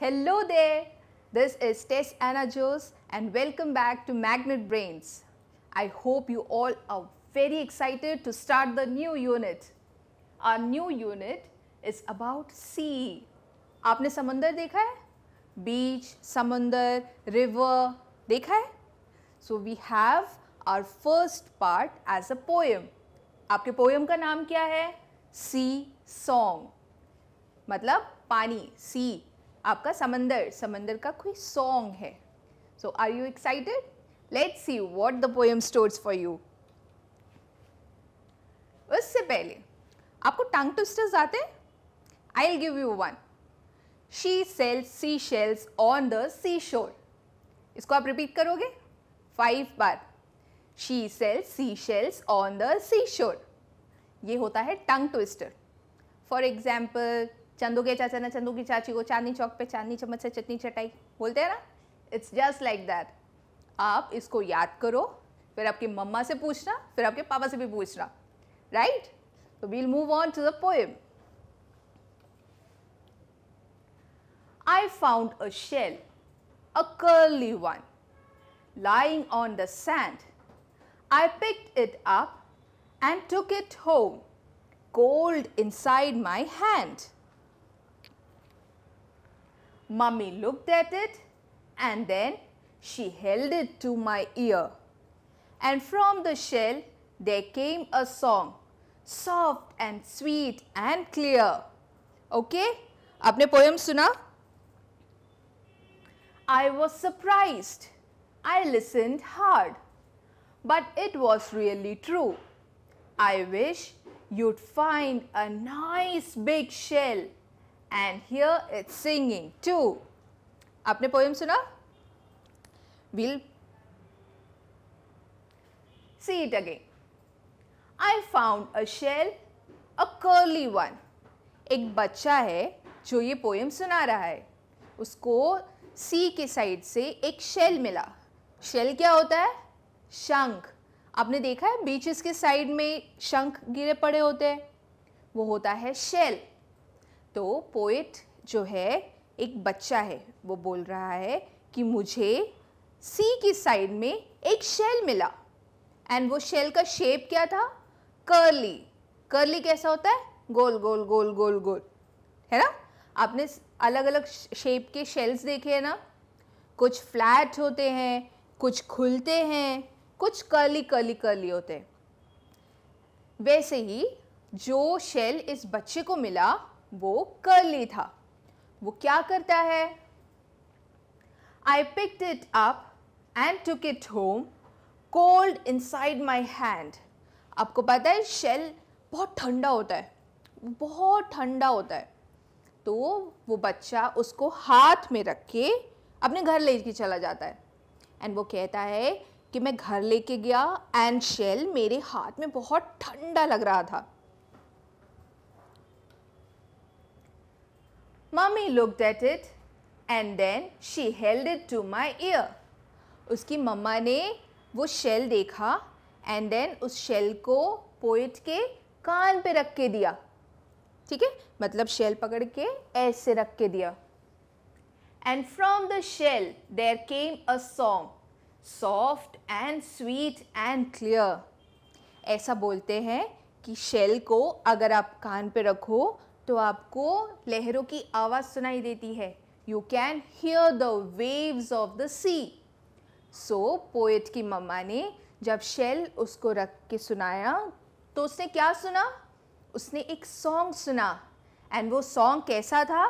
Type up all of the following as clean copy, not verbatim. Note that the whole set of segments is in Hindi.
Hello there, this is Tess Anna Jose and welcome back to Magnet Brains. I hope you all are very excited to start the new unit. Our new unit is about sea. आपने समंदर देखा है? Beach, समंदर, river देखा है? So we have our first part as a poem. आपके poem का नाम क्या है? Sea Song. मतलब पानी, sea. आपका समंदर, समंदर का कोई सॉन्ग है. So are you excited? Let's see what the poem stores for you. उससे पहले आपको टंग ट्विस्टर्स आते हैं? I will give you one. She sells sea shells on the sea shore. इसको आप रिपीट करोगे 5 बार. She sells sea shells on the sea shore. ये होता है tongue twister. For example, Chandu के चाचा ने चंदू की चाची को चांदनी चौक पे चांदनी चम्मच से चटनी चटाई बोलते हैं ना. It's just like that. आप इसको याद करो, फिर आपकी मम्मा से पूछना, फिर आपके पापा से भी पूछना. राइट? तो we'll move on to the poem. I found a shell, a curly one, lying on the sand. I picked it up and took it home, cold inside my hand. Mummy looked at it and then she held it to my ear. And from the shell there came a song, soft and sweet and clear. Okay? आपने poem सुना? I was surprised. I listened hard. But it was really true. I wish you'd find a nice big shell and hear it singing too. आपने poem सुना? We'll see it again. I found a shell, a curly one. एक बच्चा है जो ये poem सुना रहा है. उसको सी के साइड से एक शेल मिला. शेल क्या होता है? शंख. आपने देखा है बीचेस के साइड में शंख गिरे पड़े होते हैं, वो होता है शेल. तो पोएट जो है एक बच्चा है, वो बोल रहा है कि मुझे सी की साइड में एक शेल मिला. एंड वो शेल का शेप क्या था? कर्ली. कर्ली कैसा होता है? गोल गोल गोल गोल गोल, है ना. आपने अलग अलग शेप के शेल्स देखे हैं ना. कुछ फ्लैट होते हैं, कुछ खुलते हैं, कुछ कर्ली कर्ली कर्ली होते हैं. वैसे ही जो शेल इस बच्चे को मिला वो कर्ली था. वो क्या करता है? I picked it up and took it home, cold inside my hand. आपको पता है शेल बहुत ठंडा होता है, बहुत ठंडा होता है. तो वो बच्चा उसको हाथ में रख के अपने घर लेके चला जाता है. एंड वो कहता है कि मैं घर लेके गया एंड शेल मेरे हाथ में बहुत ठंडा लग रहा था. Mummy looked at it and then she held it to my ear. उसकी मम्मा ने वो शेल देखा एंड देन उस शेल को पोएट के कान पे रख के दिया. ठीक है, मतलब शेल पकड़ के ऐसे रख के दिया. And from the shell there came a song, soft and sweet and clear. ऐसा बोलते हैं कि शेल को अगर आप कान पे रखो तो आपको लहरों की आवाज़ सुनाई देती है. You can hear the waves of the sea. So poet की मम्मा ने जब शेल उसको रख के सुनाया तो उसने क्या सुना? उसने एक सॉन्ग सुना. एंड वो सॉन्ग कैसा था?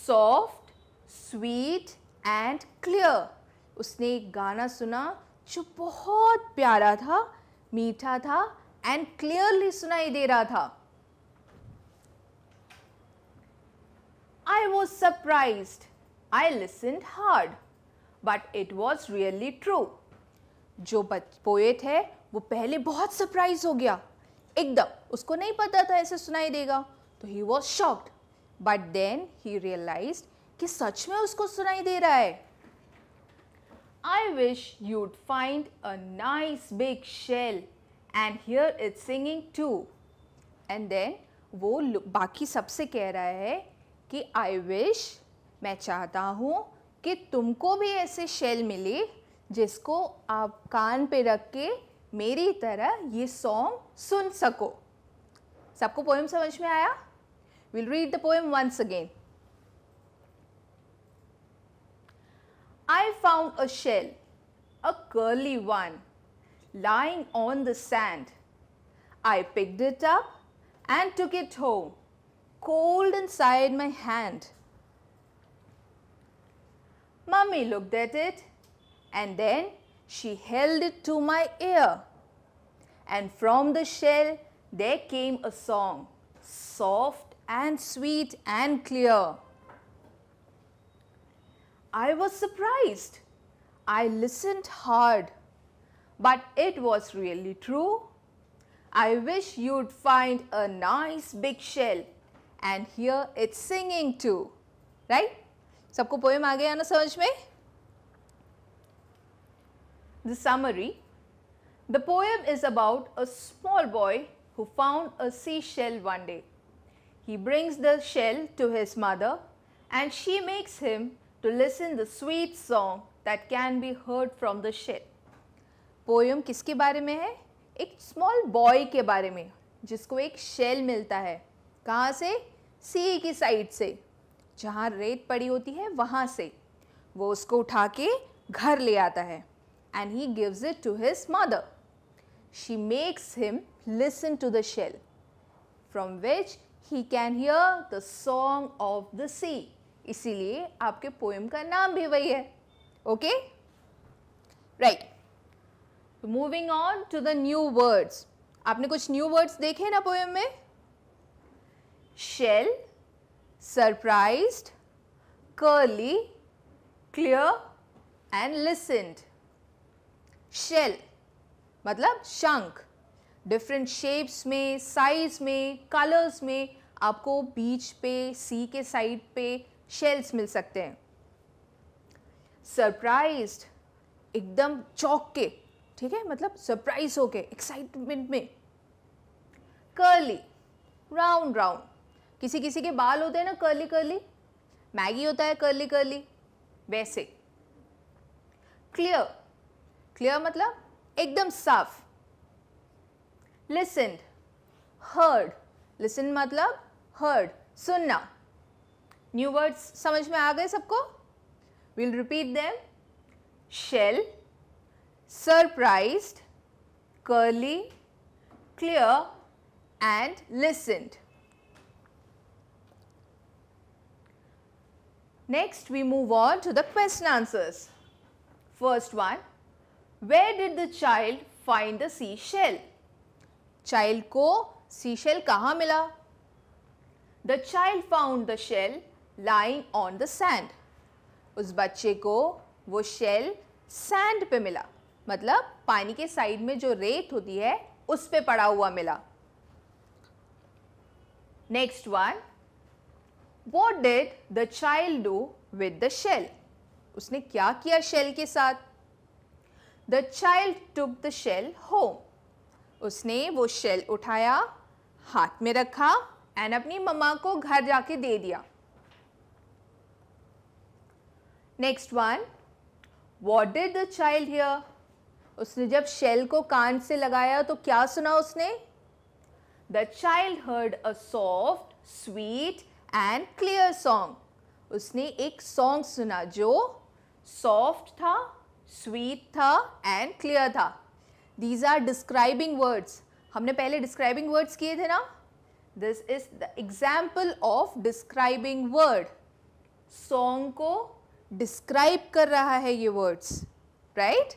Soft, sweet and clear. उसने एक गाना सुना जो बहुत प्यारा था, मीठा था एंड क्लियरली सुनाई दे रहा था. I was surprised. I listened hard, but it was really true. जो पोएट है वो पहले बहुत सरप्राइज हो गया एकदम. उसको नहीं पता था ऐसे सुनाई देगा, तो he was shocked. But then he realized कि सच में उसको सुनाई दे रहा है. I wish you'd find a nice big shell and hear it singing too. And then वो बाकी सबसे कह रहा है कि I wish मैं चाहता हूँ कि तुमको भी ऐसे शेल मिले जिसको आप कान पे रख के मेरी तरह ये सॉन्ग सुन सको। सबको पोएम समझ में आया? We'll read the poem once again. I found a shell, a curly one, lying on the sand. I picked it up and took it home, cold inside my hand. Mummy looked at it and then she held it to my ear. And from the shell there came a song, soft and sweet and clear. I was surprised. I listened hard, but it was really true. I wish you'd find a nice big shell and hear it singing too. Right? सबको पोएम आ गया ना समझ में? The summary. The poem is about a small boy who found a seashell one day. He brings the shell to his mother and she makes him to listen the sweet song that can be heard from the shell. Poem किसके बारे में है? एक स्मॉल बॉय के बारे में जिसको एक शेल मिलता है। कहाँ से? सी की साइड से, जहाँ रेत पड़ी होती है वहाँ से। वो उसको उठा के घर ले आता है and he gives it to his mother. She makes him listen to the shell from which he can hear the song of the sea. इसीलिए आपके पोएम का नाम भी वही है। Okay? Right. Moving on to the new words. आपने कुछ न्यू वर्ड्स देखे ना पोएम में? Shell, surprised, curly, clear and listened. Shell मतलब शंख। डिफरेंट शेप्स में, साइज में, कलर्स में आपको बीच पे, सी के साइड पे शेल्स मिल सकते हैं। सरप्राइज्ड, एकदम चौंक के, ठीक है, मतलब सरप्राइज हो के, एक्साइटमेंट में। Curly, round round. किसी किसी के बाल होते हैं ना कर्ली कर्ली, मैगी होता है कर्ली कर्ली, वैसे। क्लियर, क्लियर मतलब एकदम साफ। लिसन्ड, हर्ड, लिसन मतलब हर्ड, सुनना। न्यू वर्ड्स समझ में आ गए सबको? Will repeat them. Shell, surprised, curly, clear and listened. Next we move on to the question answers. First one, where did the child find the seashell? Child को seashell कहाँ मिला? The child found the shell lying on the sand. उस बच्चे को वो shell sand पे मिला, मतलब पानी के साइड में जो रेत होती है उस पे पड़ा हुआ मिला। Next one, what did the child do with the shell? उसने क्या किया shell के साथ? The child took the shell home. उसने वो shell उठाया, हाथ में रखा and अपनी मम्मा को घर जाके दे दिया। Next one, what did the child hear? उसने जब shell को कान से लगाया तो क्या सुना उसने? The child heard a soft, sweet and clear song. उसने एक song सुना जो soft था, sweet था and clear था. These are describing words. हमने पहले describing words किए थे ना? This is the example of describing word. Song को describe कर रहा है ये words, right?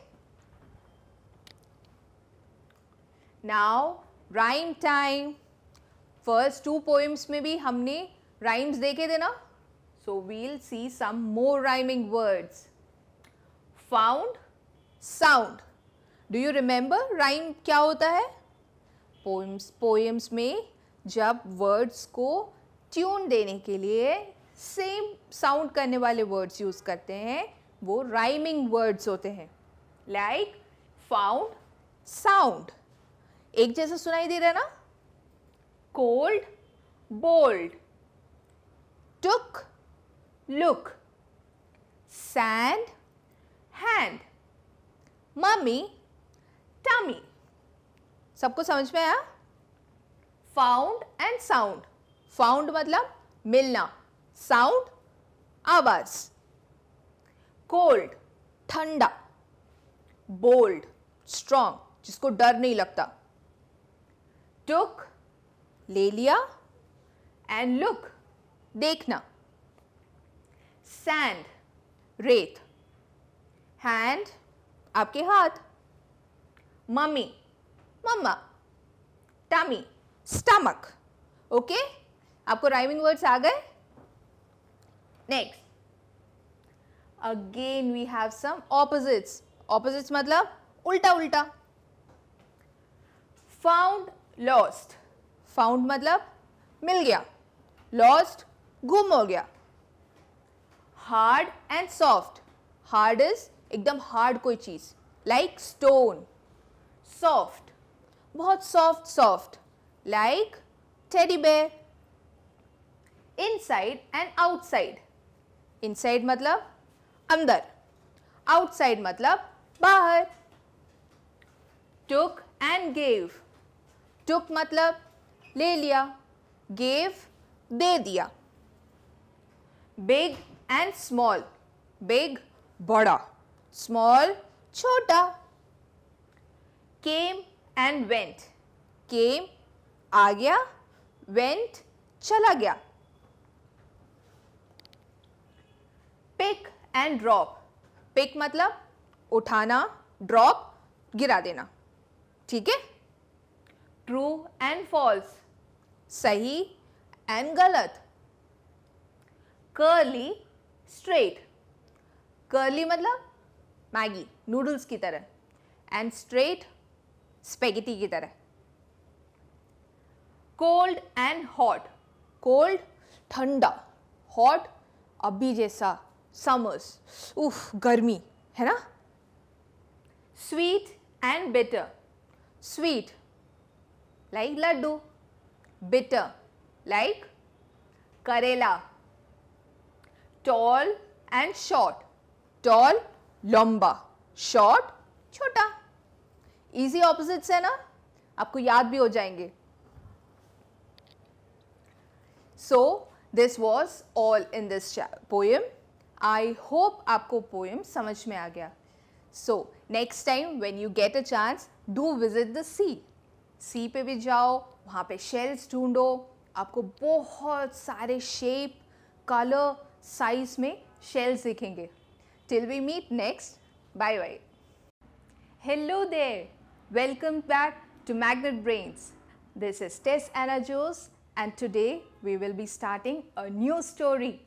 Now rhyme time. First two poems में भी हमने rhymes देखे थे ना? So we'll see some more rhyming words. Found, sound. Do you remember rhyme क्या होता है? Poems में जब words को tune देने के लिए same sound करने वाले words use करते हैं, वो rhyming words होते हैं. Like found, sound. एक जैसा सुनाई दे रहा है ना? Cold, bold. Took, look. Sand, hand. Mummy, tummy. सबको समझ में आया? Found and sound. Found मतलब मिलना, sound आवाज. Cold, ठंडा. Bold, strong, जिसको डर नहीं लगता. Took, ले लिया. And look, देखना. Sand, रेत. Hand, आपके हाथ. Mummy, मम्मा. Tummy, stomach. ओके? आपको राइमिंग वर्ड्स आ गए? Next. Again we have some opposites. Opposites मतलब उल्टा उल्टा. Found, lost. फाउंड मतलब मिल गया. लॉस्ट, गुम हो गया. Hard and soft. Hard is एकदम हार्ड कोई चीज, लाइक स्टोन. सॉफ्ट, बहुत soft soft, like teddy bear. Inside and outside. Inside मतलब अंदर, आउटसाइड मतलब बाहर. Took and gave. टुक मतलब ले लिया, गेव दे दिया. Big and small. बिग बड़ा, स्मॉल छोटा. Came and went. केम आ गया, वेंट चला गया. Pick and drop. पिक मतलब उठाना, ड्रॉप गिरा देना. ठीक है? True and false. सही एंड गलत. Curly, straight. कर्ली मतलब मैगी, नूडल्स की तरह. एंड स्ट्रेट, स्पेगेटी की तरह. Cold and hot. कोल्ड ठंडा, हॉट अभी जैसा, समर्स, उफ गर्मी है ना. Sweet and bitter. Sweet like laddu, bitter like karela. Tall and short. Tall लंबा, शॉर्ट छोटा. इजी ऑपोजिट्स है ना, आपको याद भी हो जाएंगे. So this was all in this poem. I hope आपको poem समझ में आ गया. So next time when you get a chance, do visit the sea. Sea पे भी जाओ, वहाँ पे shells ढूंढो, आपको बहुत सारे shape, color, size में shells दिखेंगे. Till we meet next, bye bye. Hello there. Welcome back to Magnet Brains. This is Tess Anna Jose. And today we will be starting a new story.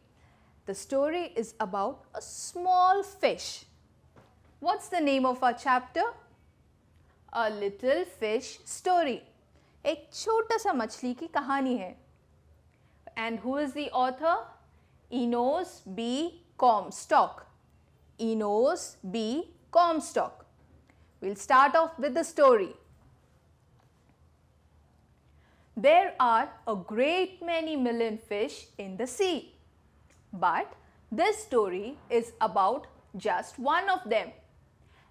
The story is about a small fish. What's the name of our chapter? A Little Fish Story. एक छोटा सा मछली की कहानी है. And who is the author? Enos B. Comstock. Enos B. Comstock. We'll start off with the story. There are a great many million fish in the sea, but this story is about just one of them,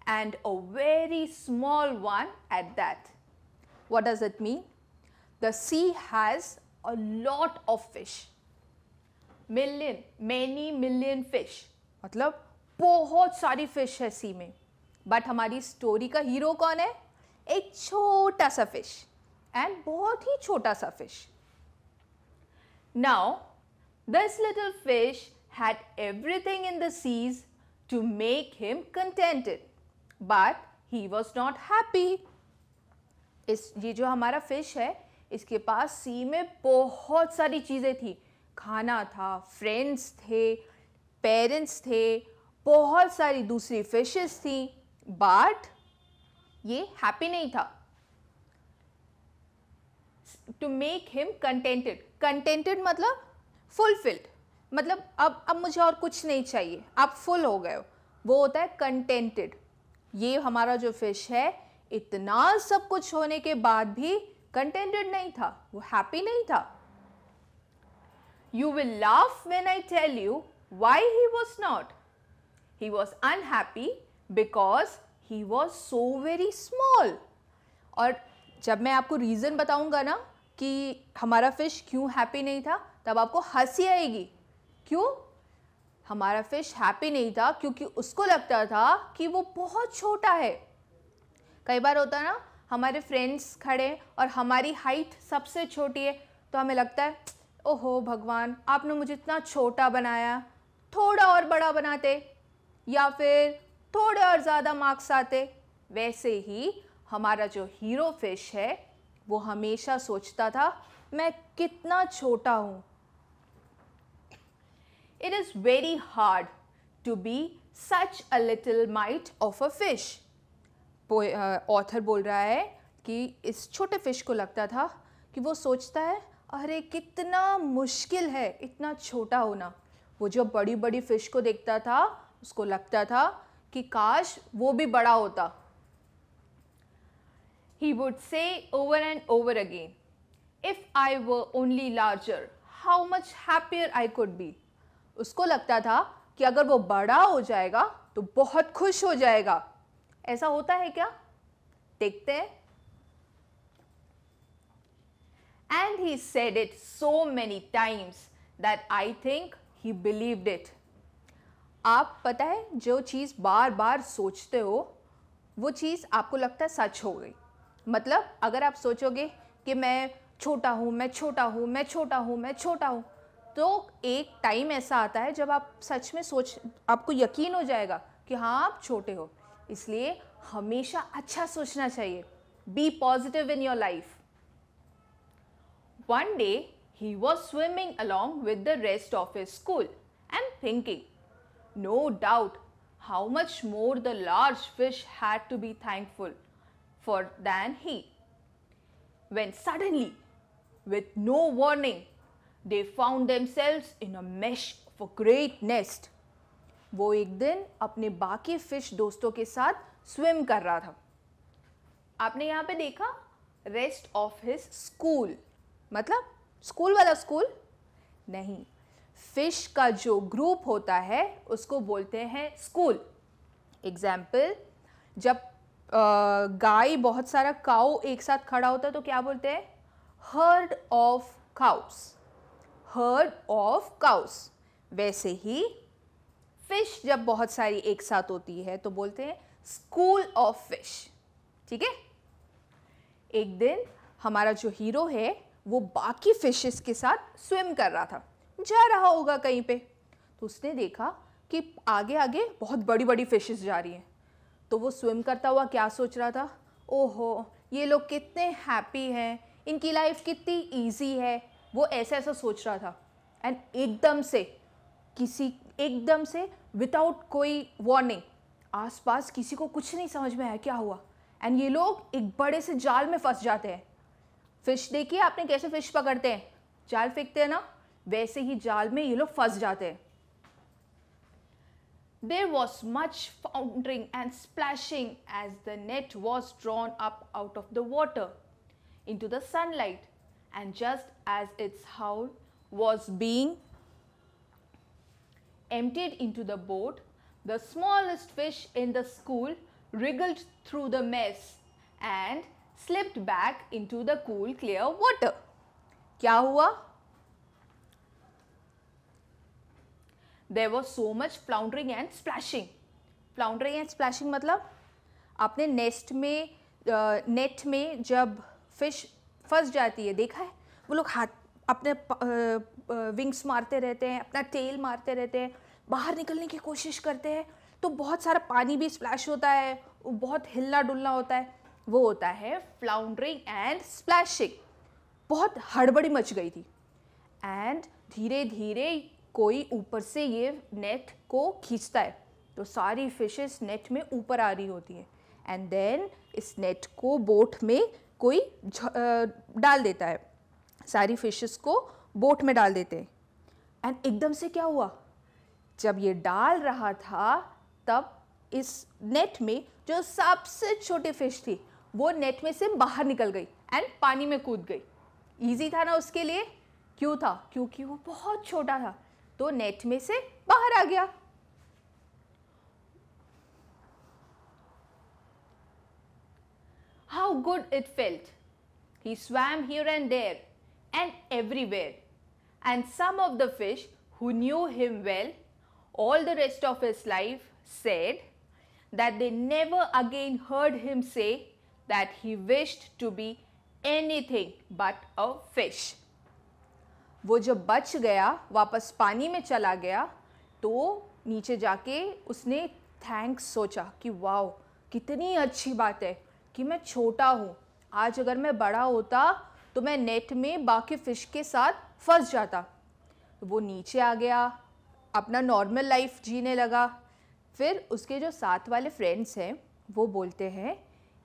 and a very small one at that. What does it mean? The sea has a lot of fish. Million, many million fish. मतलब बहुत सारी fish है sea में. But हमारी story का hero कौन है? एक छोटा सा fish. And बहुत ही छोटा सा fish. Now, this little fish had everything in the seas to make him contented, but he was not happy. ये जो हमारा fish है, इसके पास sea में बहुत सारी चीज़ें थी. खाना था, friends थे, parents थे, बहुत सारी दूसरी fishes थी, but ये happy नहीं था. To make him contented. Contented मतलब fulfilled. मतलब अब मुझे और कुछ नहीं चाहिए, आप full हो गए हो, वो होता है contented. ये हमारा जो fish है इतना सब कुछ होने के बाद भी contented नहीं था, वो happy नहीं था. You will laugh when I tell you Why he was not? He was unhappy because he was so very small. और जब मैं आपको रीज़न बताऊंगा ना कि हमारा फिश क्यों हैप्पी नहीं था, तब आपको हंसी आएगी। क्यों? हमारा फिश हैप्पी नहीं था क्योंकि उसको लगता था कि वो बहुत छोटा है। कई बार होता है ना, हमारे फ्रेंड्स खड़े और हमारी हाइट सबसे छोटी है, तो हमें लगता है ओहो भगवान, आपने मुझे इतना छोटा बनाया, थोड़ा और बड़ा बनाते या फिर थोड़े और ज़्यादा मार्क्स आते। वैसे ही हमारा जो हीरो फिश है वो हमेशा सोचता था मैं कितना छोटा हूँ। It is very hard to be such a little mite of a fish. Author बोल रहा है कि इस छोटे फिश को लगता था कि वो सोचता है अरे कितना मुश्किल है इतना छोटा होना। वो जो बड़ी बड़ी फिश को देखता था उसको लगता था कि काश वो भी बड़ा होता। He would say over and over again, if I were only larger, how much happier I could be. उसको लगता था कि अगर वो बड़ा हो जाएगा तो बहुत खुश हो जाएगा। ऐसा होता है क्या? देखते हैं। And he said it so many times that I think he believed it. आप पता है जो चीज़ बार बार सोचते हो वो चीज़ आपको लगता है सच हो गई। मतलब अगर आप सोचोगे कि मैं छोटा हूँ, मैं छोटा हूँ, मैं छोटा हूँ, मैं छोटा हूँ, तो एक टाइम ऐसा आता है जब आप सच में आपको यकीन हो जाएगा कि हाँ आप छोटे हो। इसलिए हमेशा अच्छा सोचना चाहिए। Be positive in your life. One day he was swimming along with the rest of his school and thinking, no doubt, how much more the large fish had to be thankful for than he. When suddenly, with no warning, they found themselves in a mesh of a great nest. वो एक दिन अपने बाकी फिश दोस्तों के साथ स्विम कर रहा था। आपने यहाँ पे देखा रेस्ट ऑफ हिज स्कूल, मतलब स्कूल वाला स्कूल नहीं, फिश का जो ग्रुप होता है उसको बोलते हैं स्कूल। एग्जाम्पल, जब गाय बहुत सारा काऊ एक साथ खड़ा होता है तो क्या बोलते हैं? Heard of cows. Heard of cows. वैसे ही फिश जब बहुत सारी एक साथ होती है तो बोलते हैं स्कूल ऑफ फिश। ठीक है। एक दिन हमारा जो हीरो है वो बाकी फिशेस के साथ स्विम कर रहा था, जा रहा होगा कहीं पे, तो उसने देखा कि आगे आगे बहुत बड़ी बड़ी फिशेस जा रही हैं। तो वो स्विम करता हुआ क्या सोच रहा था? ओहो, ये लोग कितने हैप्पी हैं, इनकी लाइफ कितनी इजी है। वो ऐसा ऐसा सोच रहा था। एंड एकदम से विदाउट कोई वार्निंग, आसपास किसी को कुछ नहीं समझ में आया क्या हुआ, एंड ये लोग एक बड़े से जाल में फंस जाते हैं। फिश देखिए आपने कैसे फिश पकड़ते हैं, जाल फेंकते हैं ना, वैसे ही जाल में ये लोग फंस जाते हैं। There was much foundering and splashing as the net was drawn up out of the water into the sunlight, and just as its howl was being emptied into the boat, the smallest fish in the school wriggled through the mess and slipped back into the cool, clear water. क्या हुआ? There was so much floundering and splashing. Floundering and splashing मतलब आपने नेट में जब फिश फंस जाती है देखा है, वो लोग हाथ अपने विंग्स मारते रहते हैं, अपना टेल मारते रहते हैं, बाहर निकलने की कोशिश करते हैं, तो बहुत सारा पानी भी स्प्लैश होता है, बहुत हिलना डुलना होता है, वो होता है फ्लाउंडरिंग एंड स्प्लैशिंग। बहुत हड़बड़ी मच गई थी एंड धीरे धीरे कोई ऊपर से ये नेट को खींचता है, तो सारी फिशेस नेट में ऊपर आ रही होती हैं, एंड देन इस नेट को बोट में कोई डाल देता है, सारी फिशेस को बोट में डाल देते हैं। एंड एकदम से क्या हुआ, जब ये डाल रहा था तब इस नेट में जो सबसे छोटी फिश थी वो नेट में से बाहर निकल गई एंड पानी में कूद गई। ईजी था ना उसके लिए। क्यों था? क्योंकि वो बहुत छोटा था, तो तो नेट में से बाहर आ गया। How good it felt. He swam here and there and everywhere. And some of the fish who knew him well all the rest of his life said that they never again heard him say that he wished to be anything but a fish. वो जब बच गया, वापस पानी में चला गया, तो नीचे जाके उसने थैंक्स सोचा कि वाओ कितनी अच्छी बात है कि मैं छोटा हूँ। आज अगर मैं बड़ा होता तो मैं नेट में बाकी फ़िश के साथ फंस जाता। तो वो नीचे आ गया, अपना नॉर्मल लाइफ जीने लगा। फिर उसके जो साथ वाले फ्रेंड्स हैं वो बोलते हैं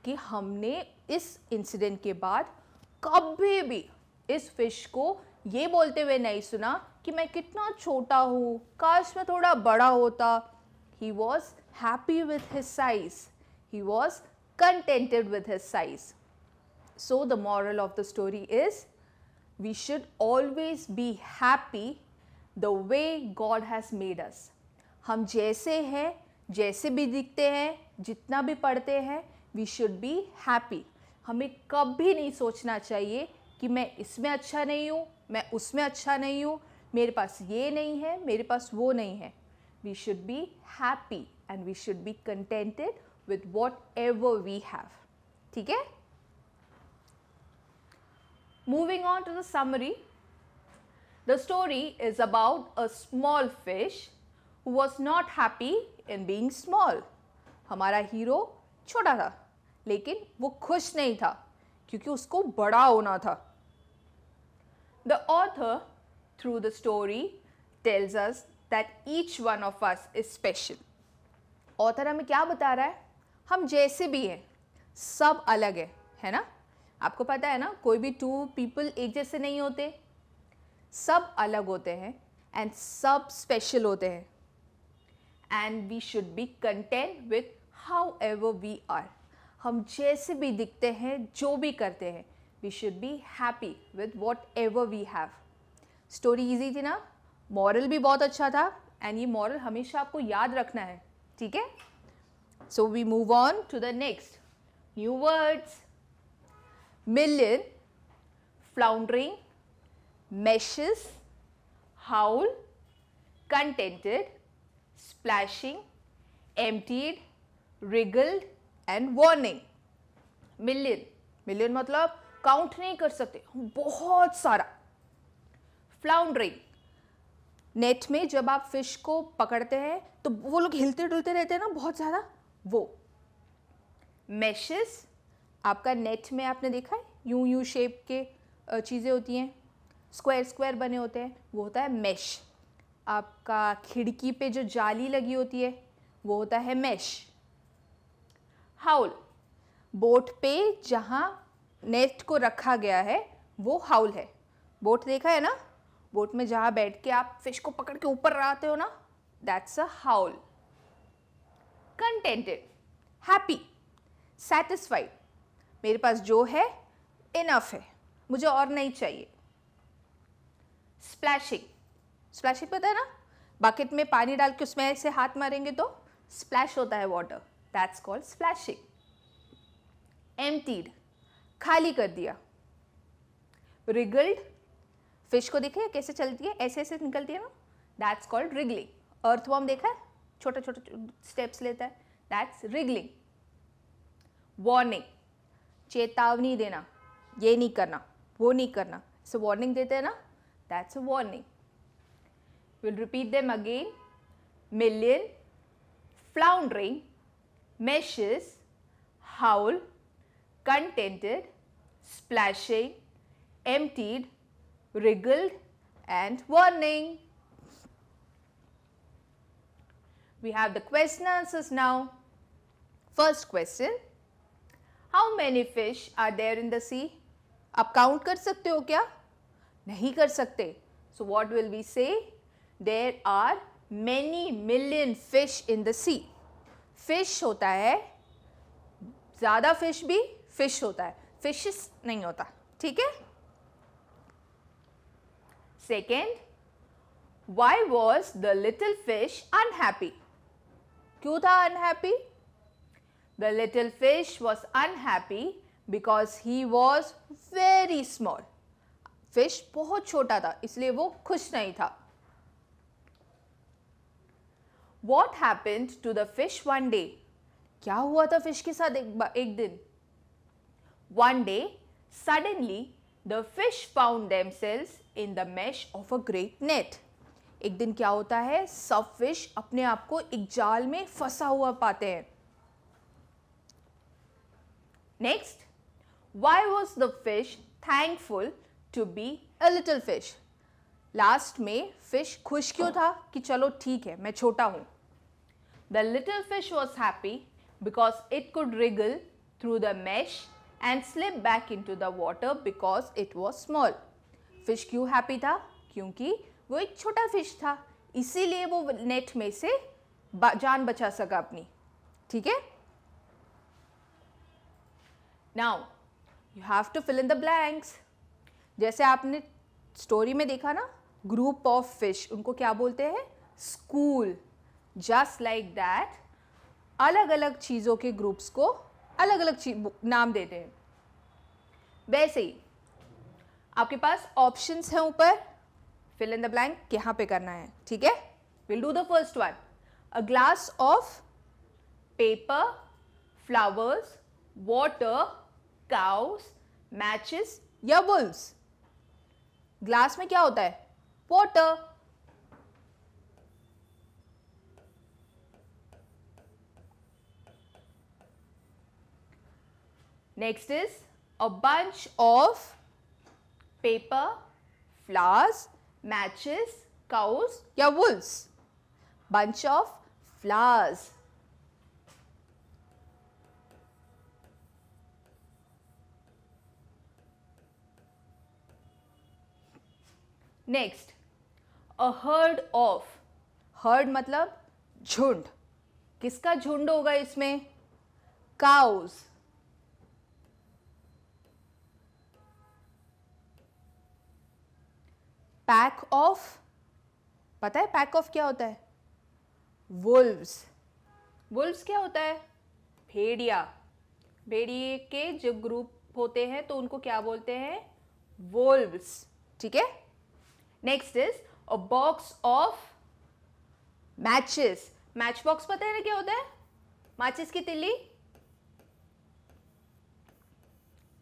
कि हमने इस इंसिडेंट के बाद कभी भी इस फ़िश को ये बोलते हुए नहीं सुना कि मैं कितना छोटा हूँ, काश मैं थोड़ा बड़ा होता। He was happy with his size. He was contented with his size. So the moral of the story is we should always be happy the way God has made us. हम जैसे हैं, जैसे भी दिखते हैं, जितना भी पढ़ते हैं, we should be happy. हमें कभी नहीं सोचना चाहिए कि मैं इसमें अच्छा नहीं हूँ, मैं उसमें अच्छा नहीं हूँ, मेरे पास ये नहीं है, मेरे पास वो नहीं है. We should be happy and we should be contented with whatever we have. ठीक है? Moving on to the summary. The story is about a small fish who was not happy in being small. हमारा हीरो छोटा था, लेकिन वो खुश नहीं था क्योंकि उसको बड़ा होना था. The author, through the story, tells us that each one of us is special. Author हमें क्या बता रहा है? हम जैसे भी हैं, सब अलग है ना? आपको पता है ना, कोई भी टू पीपल एक जैसे नहीं होते, सब अलग होते हैं एंड सब स्पेशल होते हैं. And we should be content with however we are. हम जैसे भी दिखते हैं, जो भी करते हैं, we should be happy with whatever we have. Story easy थी ना? मॉरल भी बहुत अच्छा था एंड ये मॉरल हमेशा आपको याद रखना है. ठीक है? So we move on to the next new words. Million, floundering, meshes, howl, contented, splashing, emptied, wriggled and warning. Million, million मतलब काउंट नहीं कर सकते, बहुत सारा. Floundering, नेट में जब आप फिश को पकड़ते हैं तो वो लोग हिलते डुलते रहते हैं ना बहुत ज़्यादा, वो. Meshes, आपका नेट में आपने देखा है यूं शेप के चीज़ें होती हैं, स्क्वायर स्क्वायर बने होते हैं, वो होता है मैश. आपका खिड़की पे जो जाली लगी होती है वो होता है मैश. हाउल, बोट पे जहाँ नेट को रखा गया है वो हाउल है. बोट देखा है ना? बोट में जहाँ बैठ के आप फिश को पकड़ के ऊपर आते हो ना, that's a howl. Contented, happy, satisfied, मेरे पास जो है इनफ है, मुझे और नहीं चाहिए. स्प्लैशिंग, स्प्लैशिंग पता है ना? बकेट में पानी डाल के उसमें ऐसे हाथ मारेंगे तो स्प्लैश होता है water, that's called splashing. Emptied, खाली कर दिया. रिगल्ड, फिश को देखिए कैसे चलती है, ऐसे ऐसे निकलती है ना, दैट्स कॉल्ड रिगलिंग. अर्थवर्म देखा है, छोटा छोटा स्टेप्स लेता है, दैट्स रिगलिंग. वार्निंग, चेतावनी देना, ये नहीं करना, वो नहीं करना, सो वार्निंग देते हैं ना, that's a warning. Will repeat them again. Million, floundering, meshes, howl, contented, splashing, emptied, wriggled and warning. We have the question answers now. First question, how many fish are there in the sea? आप काउंट कर सकते हो क्या? नहीं कर सकते. So what will we say? There are many million fish in the sea. Fish होता है, ज़्यादा fish भी fish होता है, fishes नहीं होता. ठीक है? Second, Why was the little fish unhappy? क्यों था unhappy? The little fish was unhappy because he was very small. Fish बहुत छोटा था, इसलिए वो खुश नहीं था. What happened to the fish one day? क्या हुआ था फिश के साथ एक दिन? One day, suddenly, the fish found themselves in the mesh of a great net. एक दिन क्या होता है, सब फिश अपने आप को एक जाल में फंसा हुआ पाते हैं. Next, why was the fish thankful to be a little fish? Last में फिश खुश क्यों था कि चलो ठीक है मैं छोटा हूं. The little fish was happy because it could wriggle through the mesh and slip back into the water because it was small. Fish क्यों हैप्पी था? क्योंकि वो एक छोटा फिश था, इसीलिए वो नेट में से जान बचा सका अपनी. ठीक है. Now you have to fill in the blanks. जैसे आपने स्टोरी में देखा ना, ग्रुप ऑफ फिश, उनको क्या बोलते हैं? स्कूल. जस्ट लाइक दैट अलग अलग चीज़ों के ग्रुप्स को अलग अलग नाम देते हैं. वैसे ही आपके पास ऑप्शंस हैं ऊपर. फिल इन द ब्लैंक यहाँ पे करना है. ठीक है. Will do the first one. A glass of paper, flowers, water, cows, matches या वुल्व्स. ग्लास में क्या होता है? Water. Next is a bunch of paper, flowers, matches, cows या wolves. Bunch of flowers. Next, a herd of. herd मतलब झुंड. किसका झुंड होगा इसमें? cows. Pack of. पता है पैक ऑफ क्या होता है? वुल्व्स. वुल्व्स क्या होता है? भेड़िया. भेड़िए के जो ग्रुप होते हैं तो उनको क्या बोलते हैं? वुल्व्स. ठीक है. Next is a box of matches. Match box पता है ना क्या होता है? माचिस की तिल्ली.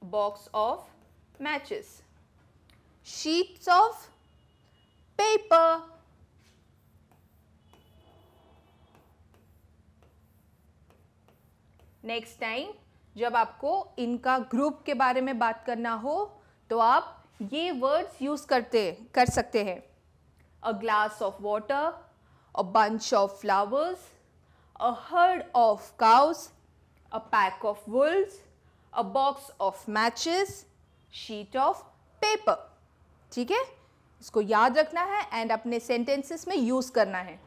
Box of matches. Sheets of paper. Next time जब आपको इनका ग्रुप के बारे में बात करना हो तो आप ये वर्ड्स यूज कर सकते हैं. A glass of water, a bunch of flowers, a herd of cows, a pack of Wolves, a box of matches, sheet of paper. ठीक है. इसको याद रखना है एंड अपने सेंटेंसेस में यूज करना है.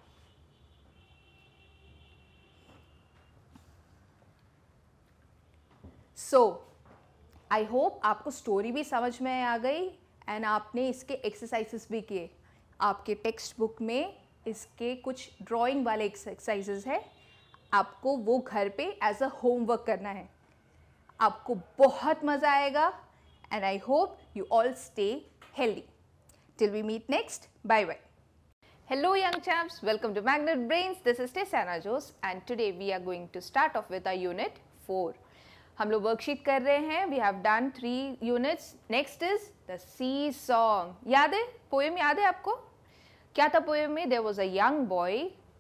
सो आई होप आपको स्टोरी भी समझ में आ गई एंड आपने इसके एक्सरसाइजेस भी किए. आपके टेक्स्ट बुक में इसके कुछ ड्राइंग वाले एक्सरसाइजेस है. आपको वो घर पे एज अ होमवर्क करना है. आपको बहुत मज़ा आएगा and I hope you all stay healthy. Till we meet next, bye bye. Hello young chaps, welcome to Magnet Brains. This is Tesana Jose and today we are going to start off with our unit 4. हम लोग वर्कशीट कर रहे हैं. We have done 3 units. Next is the sea song. याद है? पोएम याद है आपको? क्या था पोएम में? There was a young boy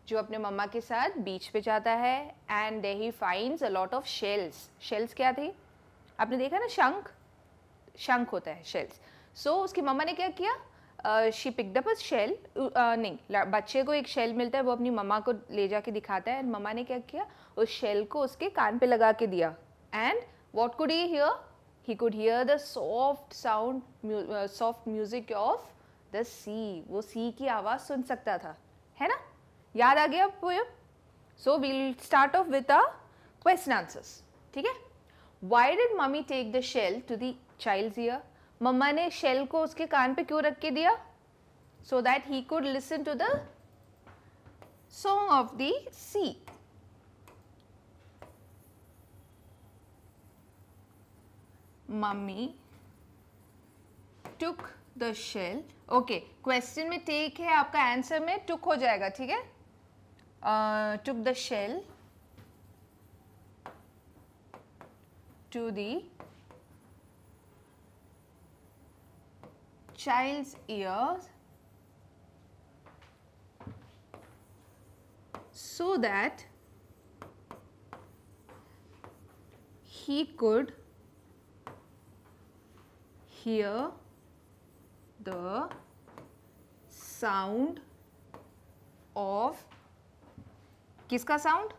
जो अपने मम्मा के साथ बीच पे जाता है and there he finds a lot of shells. Shells क्या थी? आपने देखा ना शंख? शंख होता है shells. सो उसकी मम्मा ने क्या किया? She picked up a shell. नहीं, बच्चे को एक शेल मिलता है, वो अपनी मम्मा को ले जाके दिखाता है एंड मम्मा ने क्या किया? उस शेल को उसके कान पे लगा के दिया. And what could he hear? He could hear the soft sound, soft music of the sea. वो सी की आवाज़ सुन सकता था. है ना? याद आ गया poem? So we'll start off with a question answers. ठीक है. Why did mummy take the shell to the child's ear? Mamma ने शेल को उसके कान पे क्यों रख के दिया? so that he could listen to the song of the sea. Mummy took the shell. Okay, question में take है, आपका answer में took हो जाएगा, ठीक है? Took the shell to the child's ears so that he could hear the sound of किसका साउंड?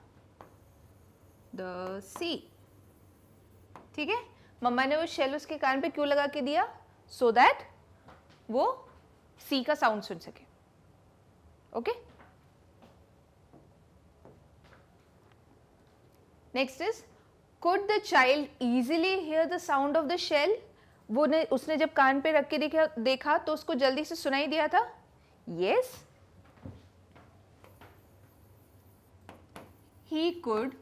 द सी. ठीक है, मम्मा ने वो शेल उसके कान पे क्यों लगा के दिया? सो दैट वो सी का साउंड सुन सके. Okay, next is could the child easily hear the sound of the shell. वो ने उसने जब कान पे रख के देखा तो उसको जल्दी से सुनाई दिया था. Yes, he could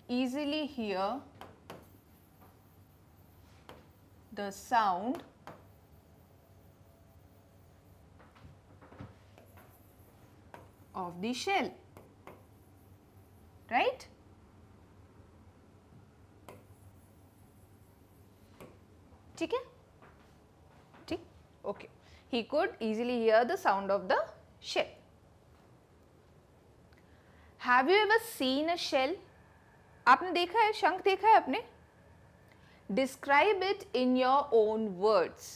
easily hear the sound of the shell, right? ठीक है, ठीक, okay. He could easily hear the sound of the shell. Have you ever seen a shell? आपने देखा है, शंख देखा है आपने? Describe it in your own words.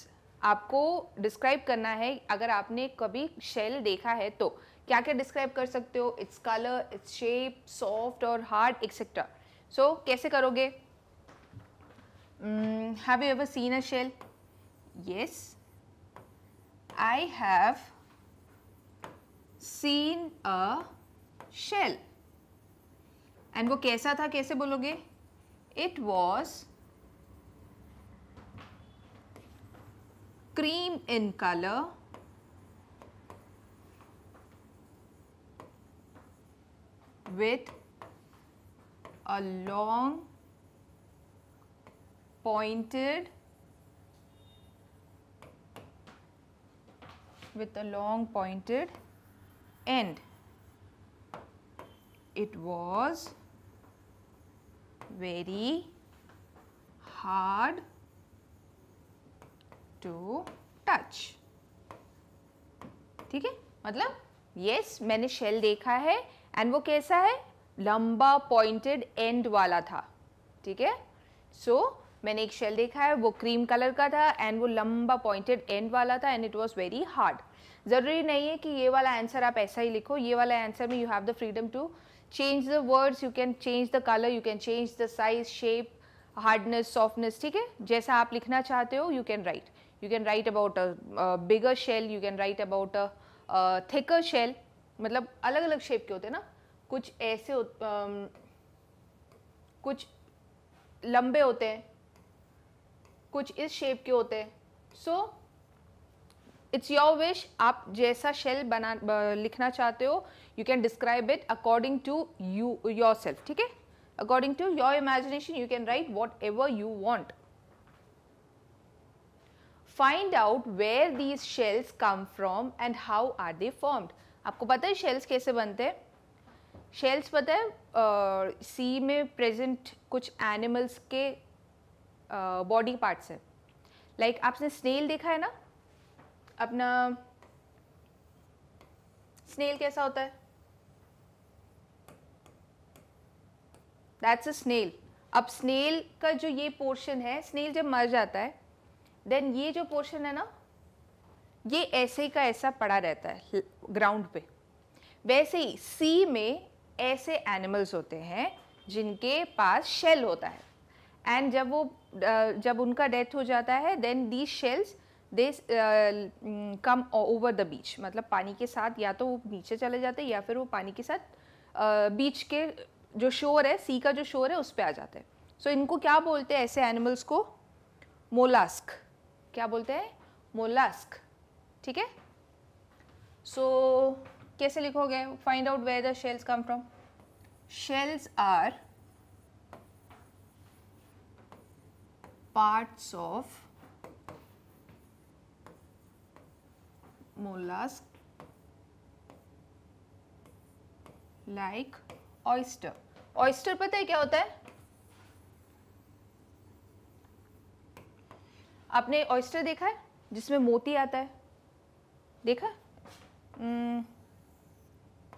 आपको डिस्क्राइब करना है. अगर आपने कभी शेल देखा है तो क्या क्या डिस्क्राइब कर सकते हो? Its colour, its shape, soft और हार्ड एक्सेट्रा. सो कैसे करोगे? Have you ever seen a shell? Yes, I have seen a shell. And वो कैसा था? कैसे बोलोगे? It was cream in color, with a long pointed end. It was very hard to touch. ठीक है, मतलब yes, मैंने शेल देखा है एंड वो कैसा है? लंबा पॉइंटेड एंड वाला था. ठीक है, सो मैंने एक शेल देखा है, वो क्रीम कलर का था एंड वो लंबा पॉइंटेड एंड वाला था and it was very hard. ज़रूरी नहीं है कि ये वाला आंसर आप ऐसा ही लिखो. ये वाला आंसर में you have the freedom to change the words, you can change the colour, you can change the size, shape, hardness, softness. ठीक है, जैसा आप लिखना चाहते हो you can write. You can write about a bigger shell, you can write about a thicker shell. मतलब अलग अलग शेप के होते हैं ना, कुछ ऐसे कुछ लंबे होते हैं, कुछ इस शेप के होते हैं. सो इट्स योर विश, आप जैसा शेल बना लिखना चाहते हो you can describe it according to you yourself. ठीक है, according to your imagination you can write whatever you want. Find out where these shells come from and how are they formed. आपको पता है शेल्स कैसे बनते हैं? शेल्स पता है सी में प्रेजेंट कुछ एनिमल्स के बॉडी पार्ट्स है. लाइक आपने स्नेल देखा है ना? अपना स्नेल कैसा होता है? That's a snail. अब स्नेल का जो ये पोर्शन है, स्नेल जब मर जाता है देन ये जो पोर्शन है ना, ये ऐसे ही का ऐसा पड़ा रहता है ग्राउंड पे. वैसे ही सी में ऐसे एनिमल्स होते हैं जिनके पास शेल होता है एंड जब उनका डेथ हो जाता है then these shells they come over the beach. मतलब पानी के साथ या तो वो नीचे चले जाते हैं या फिर वो पानी के साथ बीच के जो शोर है, सी का जो शोर है उस पे आ जाते हैं. सो इनको क्या बोलते हैं ऐसे एनिमल्स को? मोलास्क. क्या बोलते हैं, मोलस्क, ठीक है। सो कैसे लिखोगे, find out where the shells come from. Shells are parts of mollusk like oyster। oyster पता है क्या होता है, आपने oyster देखा है जिसमें मोती आता है, देखा?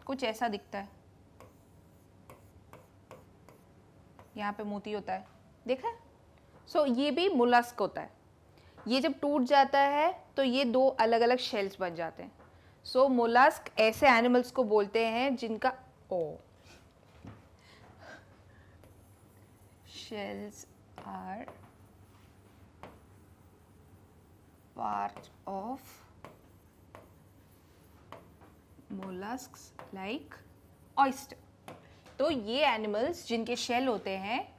कुछ ऐसा दिखता है, यहाँ पे मोती होता है, देखा है? सो ये भी मोलस्क होता है। ये जब टूट जाता है तो ये दो अलग अलग शेल्स बन जाते हैं। सो मोलस्क ऐसे एनिमल्स को बोलते हैं जिनका shells are part of molluscs like oyster. तो ये एनिमल्स जिनके शेल होते हैं,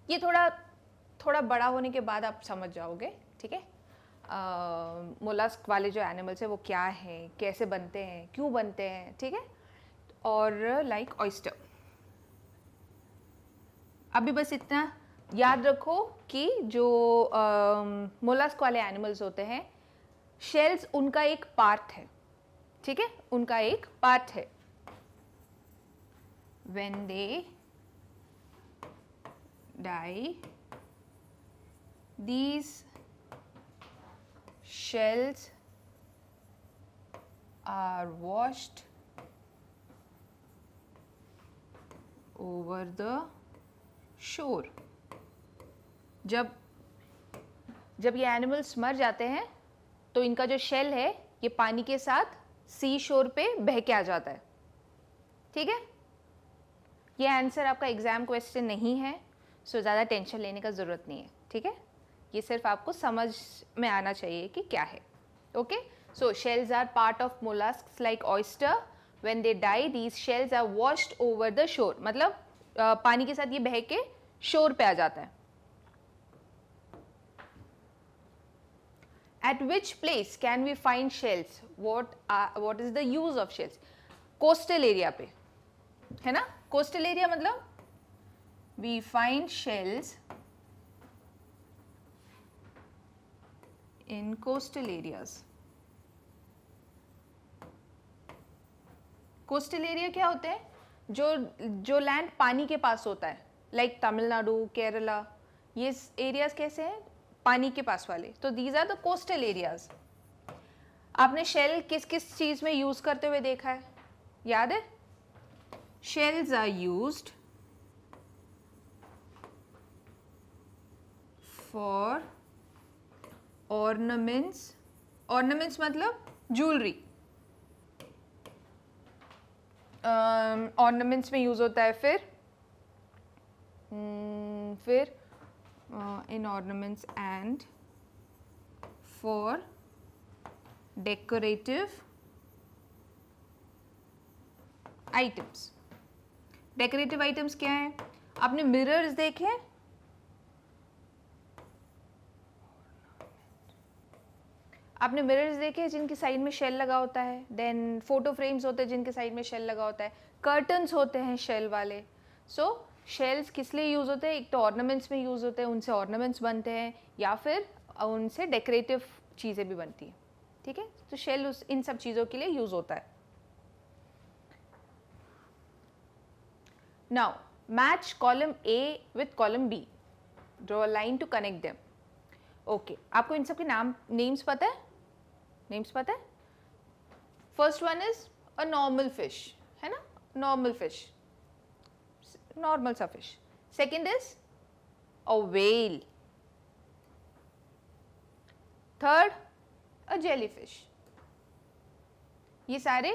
ये थोड़ा बड़ा होने के बाद आप समझ जाओगे, ठीक है। मोलस्क वाले जो एनिमल्स है वो क्या है, कैसे बनते हैं, क्यों बनते हैं, ठीक है। और लाइक ऑयस्टर। अभी बस इतना याद रखो कि जो मोलस्क वाले एनिमल्स होते हैं, शेल्स उनका एक पार्ट है, ठीक है, उनका एक पार्ट है। When they die these shells are washed over the shore। जब ये एनिमल्स मर जाते हैं तो इनका जो शेल है ये पानी के साथ सी शोर पे बह के आ जाता है, ठीक है। ये आंसर आपका एग्जाम क्वेश्चन नहीं है, सो ज़्यादा टेंशन लेने का ज़रूरत नहीं है, ठीक है। ये सिर्फ आपको समझ में आना चाहिए कि क्या है, okay. So shells are part of molluscs like oyster. When they die these shells are washed over the shore, मतलब पानी के साथ ये बह के शोर पे आ जाता है। At which place can we find shells, what is the use of shells? Coastal area पे, है ना। कोस्टल एरिया मतलब we find shells in coastal areas। Coastal area क्या होते हैं, जो लैंड पानी के पास होता है, लाइक तमिलनाडु, केरला, ये एरियाज कैसे हैं, पानी के पास वाले, तो these are the coastal areas. आपने शेल किस किस चीज में यूज करते हुए देखा है, याद है? Shells are used for ornaments. Ornaments मतलब ज्वेलरी। ऑर्नामेंट्स में यूज होता है। फिर in ornaments and for decorative items. Decorative items क्या है? आपने मिरर्स देखे? आपने मिरर्स देखे जिनके साइड में शेल लगा होता है। देन फोटो फ्रेम्स होते हैं जिनके साइड में शेल लगा होता है। कर्टन्स होते हैं शेल वाले। सो शेल्स किस लिए यूज़ होते हैं? एक तो ऑर्नामेंट्स में यूज़ होते हैं, उनसे ऑर्नामेंट्स बनते हैं, या फिर उनसे डेकोरेटिव चीज़ें भी बनती हैं, ठीक है। तो शेल इन सब चीज़ों के लिए यूज़ होता है। Now match column A with column B, draw a line to connect them. Okay, आपको इन सब के नेम्स पता है? नेम्स पता है? First one is a normal fish, है ना, नॉर्मल फिश, नॉर्मल सा fish. Second is a whale. Third a jellyfish. ये सारे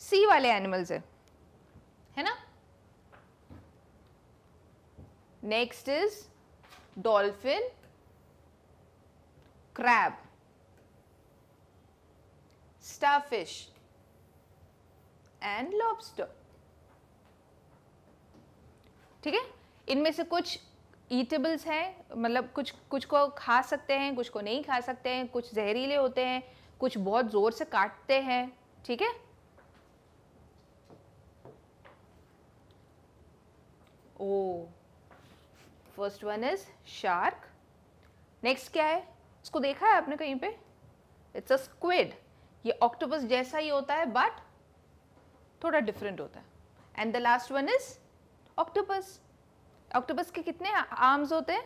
सी वाले एनिमल्स है ना। Next is dolphin, crab, starfish and lobster, ठीक है। इनमें से कुछ ईटेबल्स हैं, मतलब कुछ कुछ को खा सकते हैं, कुछ को नहीं खा सकते हैं, कुछ जहरीले होते हैं, कुछ बहुत जोर से काटते हैं, ठीक है। Oh, first one is shark. Next क्या है, इसको देखा है आपने कहीं पे? It's a squid. ये ऑक्टोपस जैसा ही होता है बट थोड़ा डिफरेंट होता है। And the last one is octopus. Octopus के कितने आर्म्स होते हैं?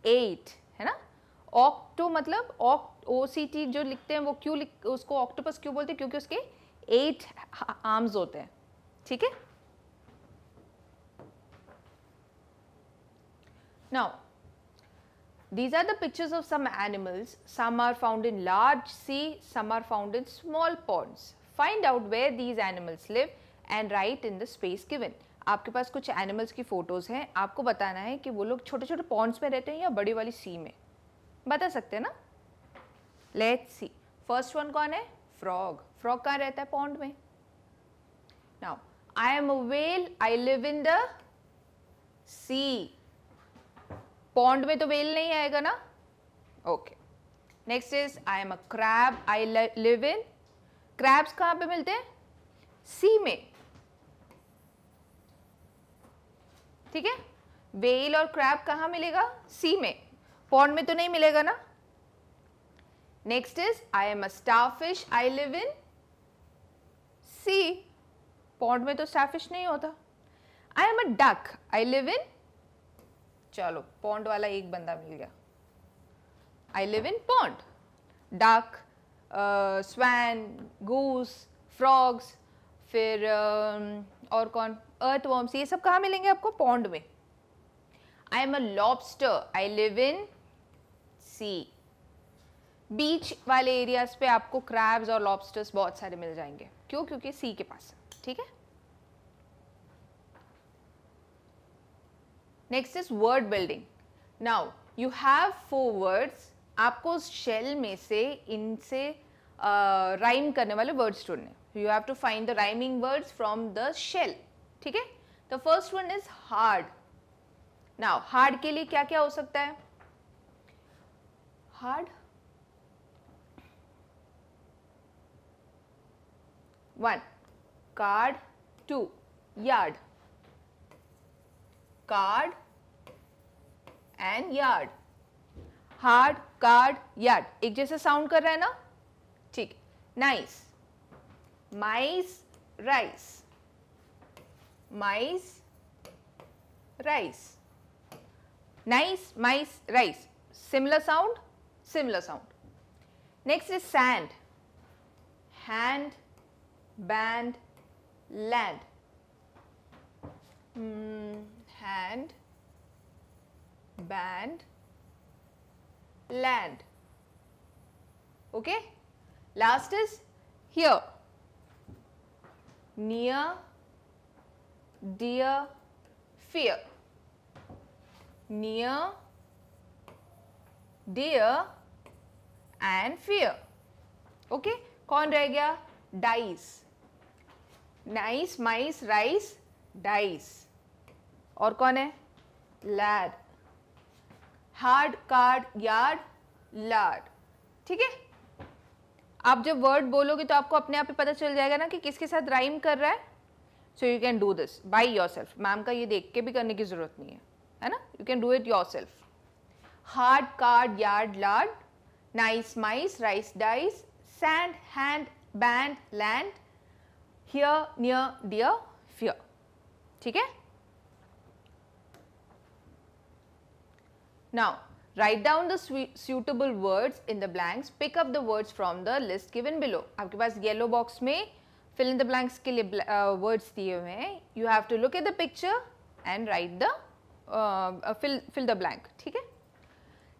8, है ना। ऑक्टो मतलब OCT जो लिखते हैं वो क्यों उसको ऑक्टोपस क्यों बोलते हैं? क्योंकि उसके 8 आर्म्स होते हैं, ठीक है। Now, these are the pictures of some animals. Some are found in large sea, some are found in small ponds. Find out where these animals live and write in the space given. आपके पास कुछ एनिमल्स की फोटोज हैं, आपको बताना है कि वो लोग छोटे छोटे पॉन्ड्स में रहते हैं या बड़ी वाली सी में, बता सकते हैं ना। लेट्स सी, फर्स्ट वन कौन है? फ्रॉग। फ्रॉग कहाँ रहता है? पॉन्ड में। Now I am a whale, I live in the sea. Pond में तो व्हेल नहीं आएगा ना, okay. Next is I am a crab, I live in. Crabs कहाँ पे मिलते हैं? सी में, ठीक है। व्हेल और क्रैब कहाँ मिलेगा? सी में, पॉन्ड में तो नहीं मिलेगा ना। Next is I am a starfish, I live in sea. Pond में तो स्टारफिश नहीं होता। I am a duck, I live in, चलो पॉन्ड वाला एक बंदा मिल गया। I live in pond. Duck, swan, goose, frogs, फिर और कौन? अर्थवर्म्स, ये सब कहाँ मिलेंगे आपको? पॉन्ड में। I am a lobster, I live in sea. Beach वाले एरियाज पे आपको क्रैब्स और लॉबस्टर्स बहुत सारे मिल जाएंगे, क्यों? क्योंकि सी के पास है, ठीक है। Next is word building. Now you have 4 words, आपको शेल में से इनसे राइम करने वाले वर्ड्स ढूंढने। You have to find the rhyming words from the shell, ठीक है। The first one is hard. Now hard के लिए क्या क्या हो सकता है? Hard, 1 card, 2 yard. Card and yard, hard, card, yard, एक जैसे साउंड कर रहा है ना, ठीक। Nice, mice, rice, mice, rice, nice, mice, rice, similar sound, similar sound. Next is sand, hand, band, land. Hand, band, land. Okay. Last is here. Near, dear, fear. Near, dear and fear. Okay. कौन रह गया? Dice. Nice, mice, rice, dice. और कौन है? Lad, hard, card, yard, lard, ठीक है। आप जब वर्ड बोलोगे तो आपको अपने आप ही पता चल जाएगा ना कि किसके साथ राइम कर रहा है। So you can do this by yourself. Ma'am का ये देख के भी करने की जरूरत नहीं है ना। You can do it yourself. Hard, card, yard, lard, nice, mice, rice, dice, sand, hand, band, land, here, near, dear, fear, ठीक है। Now, write down the suitable words in the blanks. Pick up the words from the list given below. आपके पास येलो बॉक्स में fill in the blanks के लिए words दिए हुए हैं. You have to look at the picture and write the fill the blank. ठीक है?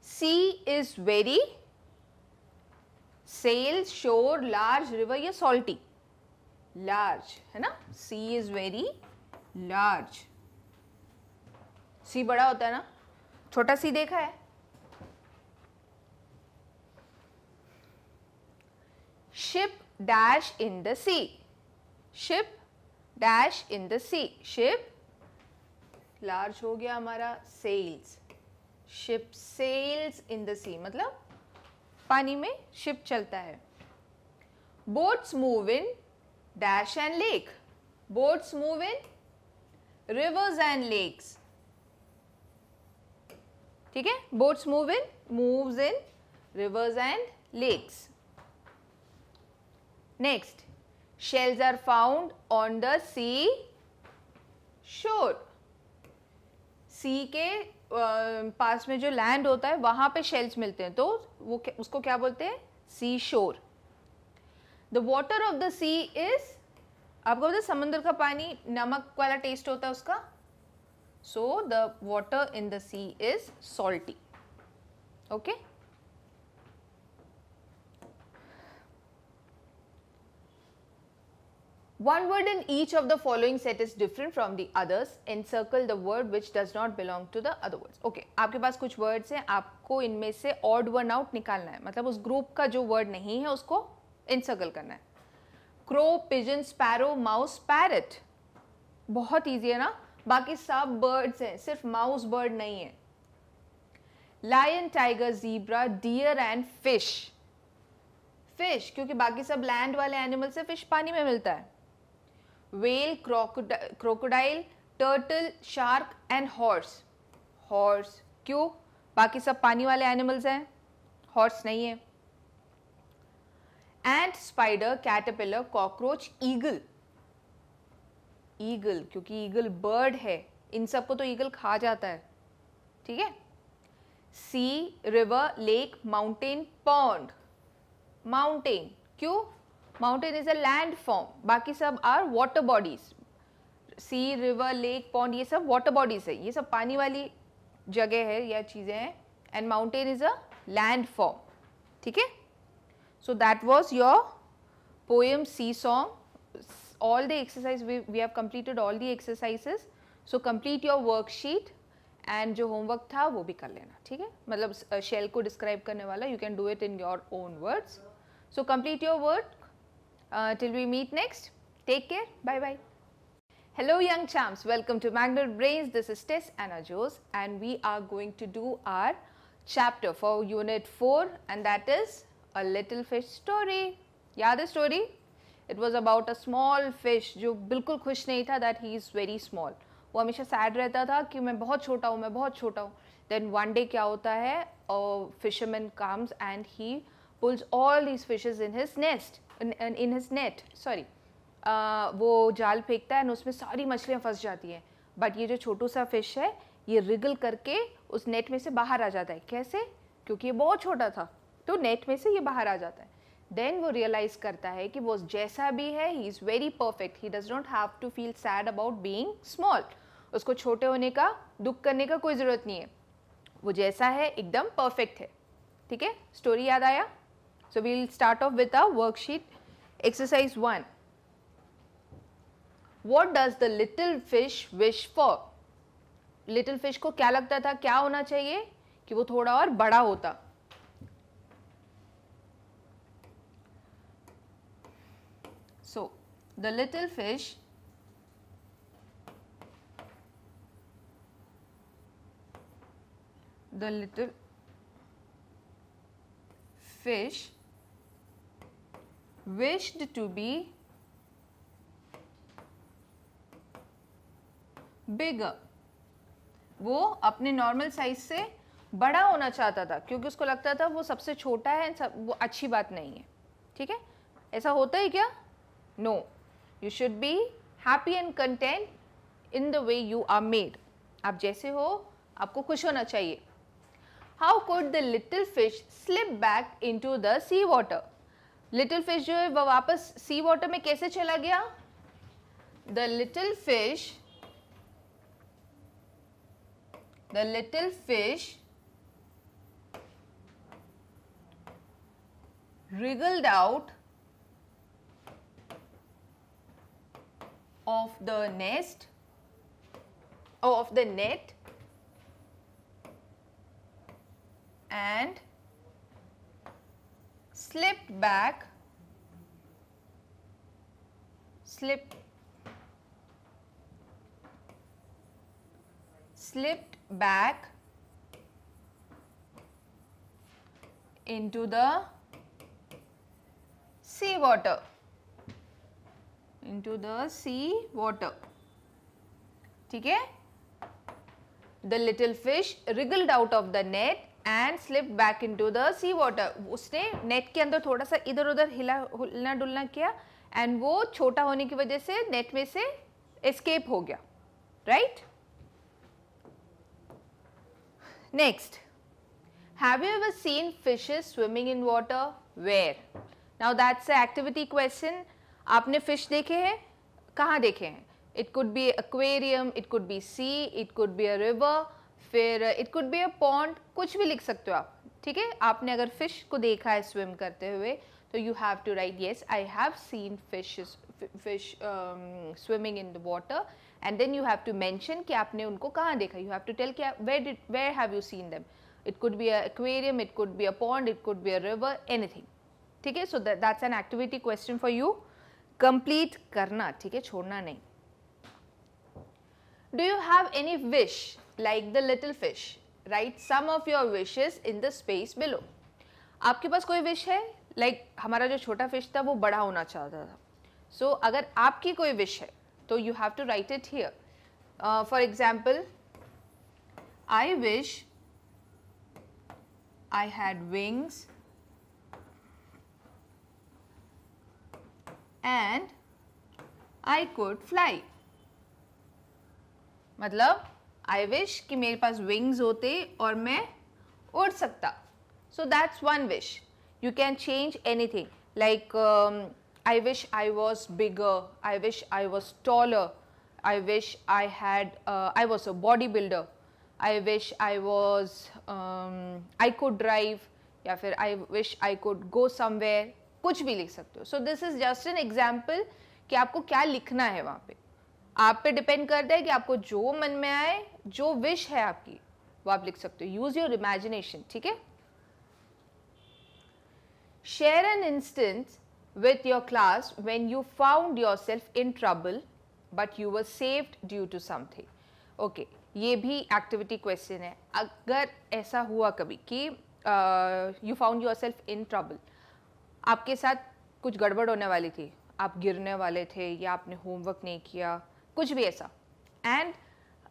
Sea is very, sail, shore, large, river या salty. Large है ना? Sea is very large. Sea बड़ा होता है ना? छोटा सी देखा है? Ship dash in the sea. Ship dash in the sea. Ship large हो गया हमारा sails, ship sails in the sea, मतलब पानी में शिप चलता है. Boats move in dash and lake, boats move in rivers and lakes. ठीक है, boats moves in rivers and lakes. Next, shells are found on the sea shore. Sea के पास में जो लैंड होता है वहां पे शेल्स मिलते हैं, तो वो उसको क्या बोलते हैं? Sea shore. The water of the sea is, आपको पता है समंदर का पानी नमक वाला टेस्ट होता है उसका, so the water in the sea is salty. Okay, one word in each of the following set is different from the others. Encircle the word which does not belong to the other words. Okay, आपके पास कुछ words हैं, आपको इनमें से odd one out निकालना है, मतलब उस group का जो word नहीं है उसको encircle करना है. Crow, pigeon, sparrow, mouse, parrot. बहुत easy है ना, बाकी सब birds हैं, सिर्फ mouse bird नहीं है. Lion, tiger, zebra, deer and fish. Fish क्योंकि बाकी सब land वाले animal से fish पानी में मिलता है. Whale, crocodile, turtle, shark and horse. Horse क्यों? बाकी सब पानी वाले एनिमल्स हैं, हॉर्स नहीं है. Ant, spider, caterpillar, cockroach, eagle. Eagle क्योंकि ईगल बर्ड है, इन सबको तो ईगल खा जाता है. ठीक है. Sea, river, lake, mountain, pond. Mountain क्यों? Mountain is a land form, बाकी सब are water bodies. Sea, river, lake, pond ये सब वाटर बॉडीज है, ये सब पानी वाली जगह है या चीजें हैं. And mountain is a land form. ठीक है. So that was your poem sea song. all the exercise we have completed all the exercises, so complete your worksheet and जो homework था वो भी कर लेना. ठीक है, मतलब shell को describe करने वाला, you can do it in your own words. So complete your work till we meet next. Take care. Bye bye. Hello young champs, welcome to Magnet Brains. This is Tess Anna Jose and we are going to do our chapter for unit 4 and that is a little fish story. याद है story? It was about a small fish जो बिल्कुल खुश नहीं था that he is very small. वो हमेशा sad रहता था कि मैं बहुत छोटा हूँ, मैं बहुत छोटा हूँ. Then one day क्या होता है, a fisherman comes and he pulls all these fishes in his nest, in his net. Sorry, वो जाल फेंकता है और उसमें सारी मछलियाँ फंस जाती हैं. बट ये जो छोटू सा फिश है ये रिगल करके उस नेट में से बाहर आ जाता है. कैसे? क्योंकि ये बहुत छोटा था तो नेट में से ये बाहर आ जाता है. देन वो रियलाइज करता है कि वो जैसा भी है ही is very perfect, he does not have to feel sad about being small. उसको छोटे होने का दुख करने का कोई ज़रूरत नहीं है, वो जैसा है एकदम परफेक्ट है. ठीक है, स्टोरी याद आया? So we will start off with a worksheet. Exercise 1. What does the little fish wish for? Little fish को क्या लगता था, क्या होना चाहिए? कि वो थोड़ा और बड़ा होता. So, the little fish wished to be bigger. वो अपने नॉर्मल साइज से बड़ा होना चाहता था क्योंकि उसको लगता था वो सबसे छोटा है, वो अच्छी बात नहीं है. ठीक है, ऐसा होता है क्या? No, you should be happy and content in the way you are made. आप जैसे हो आपको खुश होना चाहिए. How could the little fish slip back into the sea water? Little fish जो है वह वापस sea water में कैसे चला गया? The little fish wriggled out of the net and slipped back slipped back into the sea water. Into the sea water. ठीक है? The little fish wriggled out of the net and slipped back into the sea water. उसने नेट के अंदर थोड़ा सा इधर उधर हिलना डुलना किया एंड वो छोटा होने की वजह से नेट में से एस्केप हो गया. Right? Next, have you ever seen fishes swimming in water? Where? Now that's an activity question. आपने फिश देखे हैं? कहाँ देखे हैं? It could be aquarium, it could be sea, it could be a river, फिर it could be a pond, कुछ भी लिख सकते हो आप. ठीक है? आपने अगर फिश को देखा है स्विम करते हुए तो you have to write yes, I have seen fish swimming in the water, and then you have to mention कि आपने उनको कहाँ देखा. You have to tell कि where have you seen them. It could be an aquarium, it could be a pond, it could be a river, anything. ठीक है? So that's an activity question for you. Complete करना, ठीक है? छोड़ना नहीं. Do you have any wish like the little fish? Write some of your wishes in the space below. आपके पास कोई विश है? Like हमारा जो छोटा फिश था वो बड़ा होना चाहता था. So अगर आपकी कोई विश है तो you have to write it here. For example, I wish I had wings and I could fly. मतलब I wish कि मेरे पास wings होते और मैं उड़ सकता. So that's one wish. You can change anything. Like I wish I was bigger. I wish I was taller. I wish I had. I was a bodybuilder. I wish I was. I could drive. या फिर I wish I could go somewhere. कुछ भी लिख सकते हो. So this is just an example कि आपको क्या लिखना है वहाँ पे. आप पे डिपेंड करता है कि आपको जो मन में आए, जो विश है आपकी, वो आप लिख सकते हो. Use your imagination. ठीक है? Share an instance with your class when you found yourself in trouble but you were saved due to something. Okay, ये भी एक्टिविटी क्वेश्चन है. अगर ऐसा हुआ कभी कि you found yourself in trouble, आपके साथ कुछ गड़बड़ होने वाली थी, आप गिरने वाले थे या आपने होमवर्क नहीं किया, कुछ भी ऐसा, and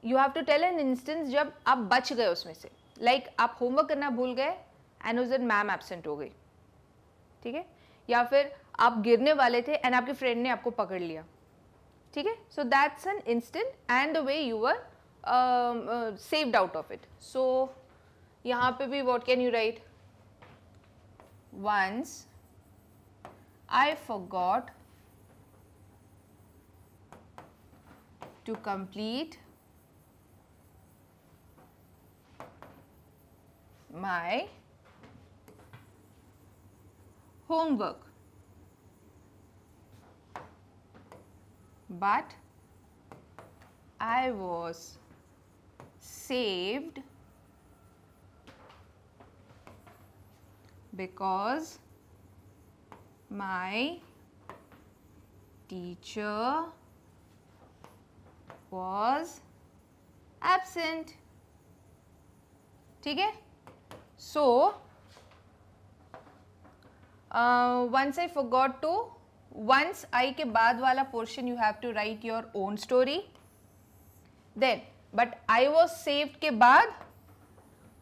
you have to tell an instance जब आप बच गए उसमें से. लाइक आप होमवर्क करना भूल गए एंड उस दिन मैम एब्सेंट हो गई. ठीक है? या फिर आप गिरने वाले थे एंड आपके फ्रेंड ने आपको पकड़ लिया. ठीक है? So that's an instant and the way you were saved out of it. So यहाँ पे भी what can you write? Once I forgot to complete my homework, but I was saved because my teacher was absent. ठीक है? So once I forgot to, once I के बाद वाला portion you have to write your own story. Then but I was saved के बाद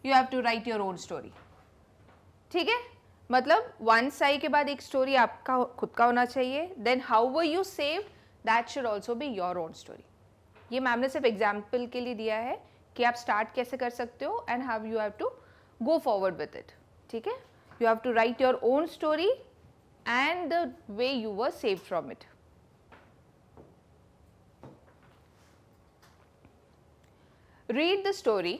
you have to write your own story. ठीक है? मतलब once I के बाद एक story आपका खुद का होना चाहिए. Then how were you saved? That should also be your own story. ये मैम ने सिर्फ एग्जाम्पल के लिए दिया है कि आप स्टार्ट कैसे कर सकते हो and how you have to go forward with it. ठीक है? You have to write your own story and the way you were saved from it. Read the story.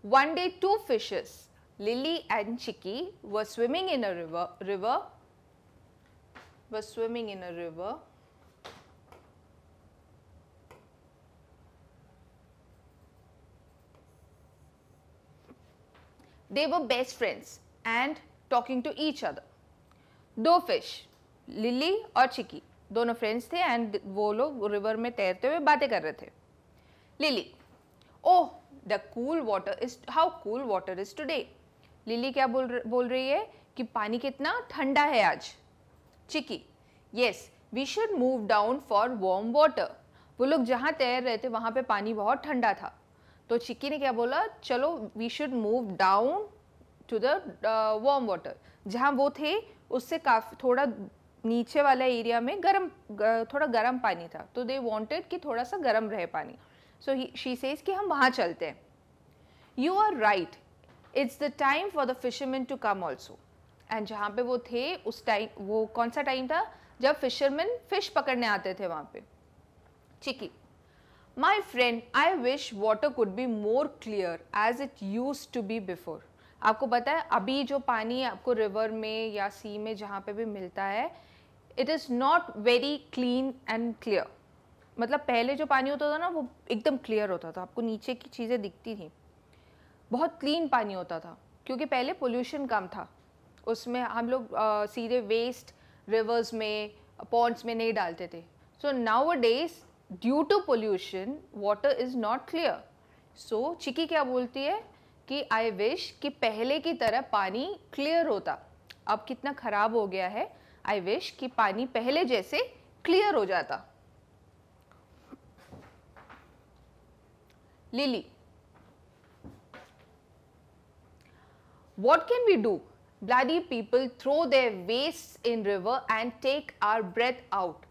One day, two fishes, Lily and Chicky, were swimming in a river. They were best friends and talking to each other. दो फिश, लिली और चिकी, दोनों फ्रेंड्स थे एंड वो लोग रिवर में तैरते हुए बातें कर रहे थे. Lily, oh the cool water is, how cool water is today. Lily क्या बोल रही है कि पानी कितना ठंडा है आज। Chiki, yes we should move down for warm water. वो लोग जहाँ तैर रहे थे वहाँ पे पानी बहुत ठंडा था, तो चिक्की ने क्या बोला, चलो we should move down to the warm water. जहाँ वो थे उससे काफ़ी थोड़ा नीचे वाला एरिया में थोड़ा गर्म पानी था, तो दे वांटेड कि थोड़ा सा गर्म रहे पानी। सो शी सेज कि हम वहाँ चलते हैं। You are right, it's the time for the fisherman to come also. And जहाँ पे वो थे उस टाइम, वो कौन सा टाइम था, जब फिशरमैन फिश पकड़ने आते थे वहाँ पे। Chiki, my friend I wish water could be more clear as it use to be before. आपको पता है अभी जो पानी आपको रिवर में या सी में जहाँ पे भी मिलता है, it is not very clean and clear. मतलब पहले जो पानी होता था ना वो एकदम क्लियर होता था, आपको नीचे की चीज़ें दिखती थी, बहुत क्लीन पानी होता था, क्योंकि पहले पोल्यूशन कम था। उसमें हम लोग सीधे वेस्ट रिवर्स में पॉन्ड्स में नहीं डालते थे। So nowadays due to pollution water is not clear. So Chiki क्या बोलती है कि आई विश कि पहले की तरह पानी क्लियर होता, अब कितना ख़राब हो गया है, आई विश कि पानी पहले जैसे क्लियर हो जाता। Lily, what can we do? Bloody people throw their wastes in river and take our breath out.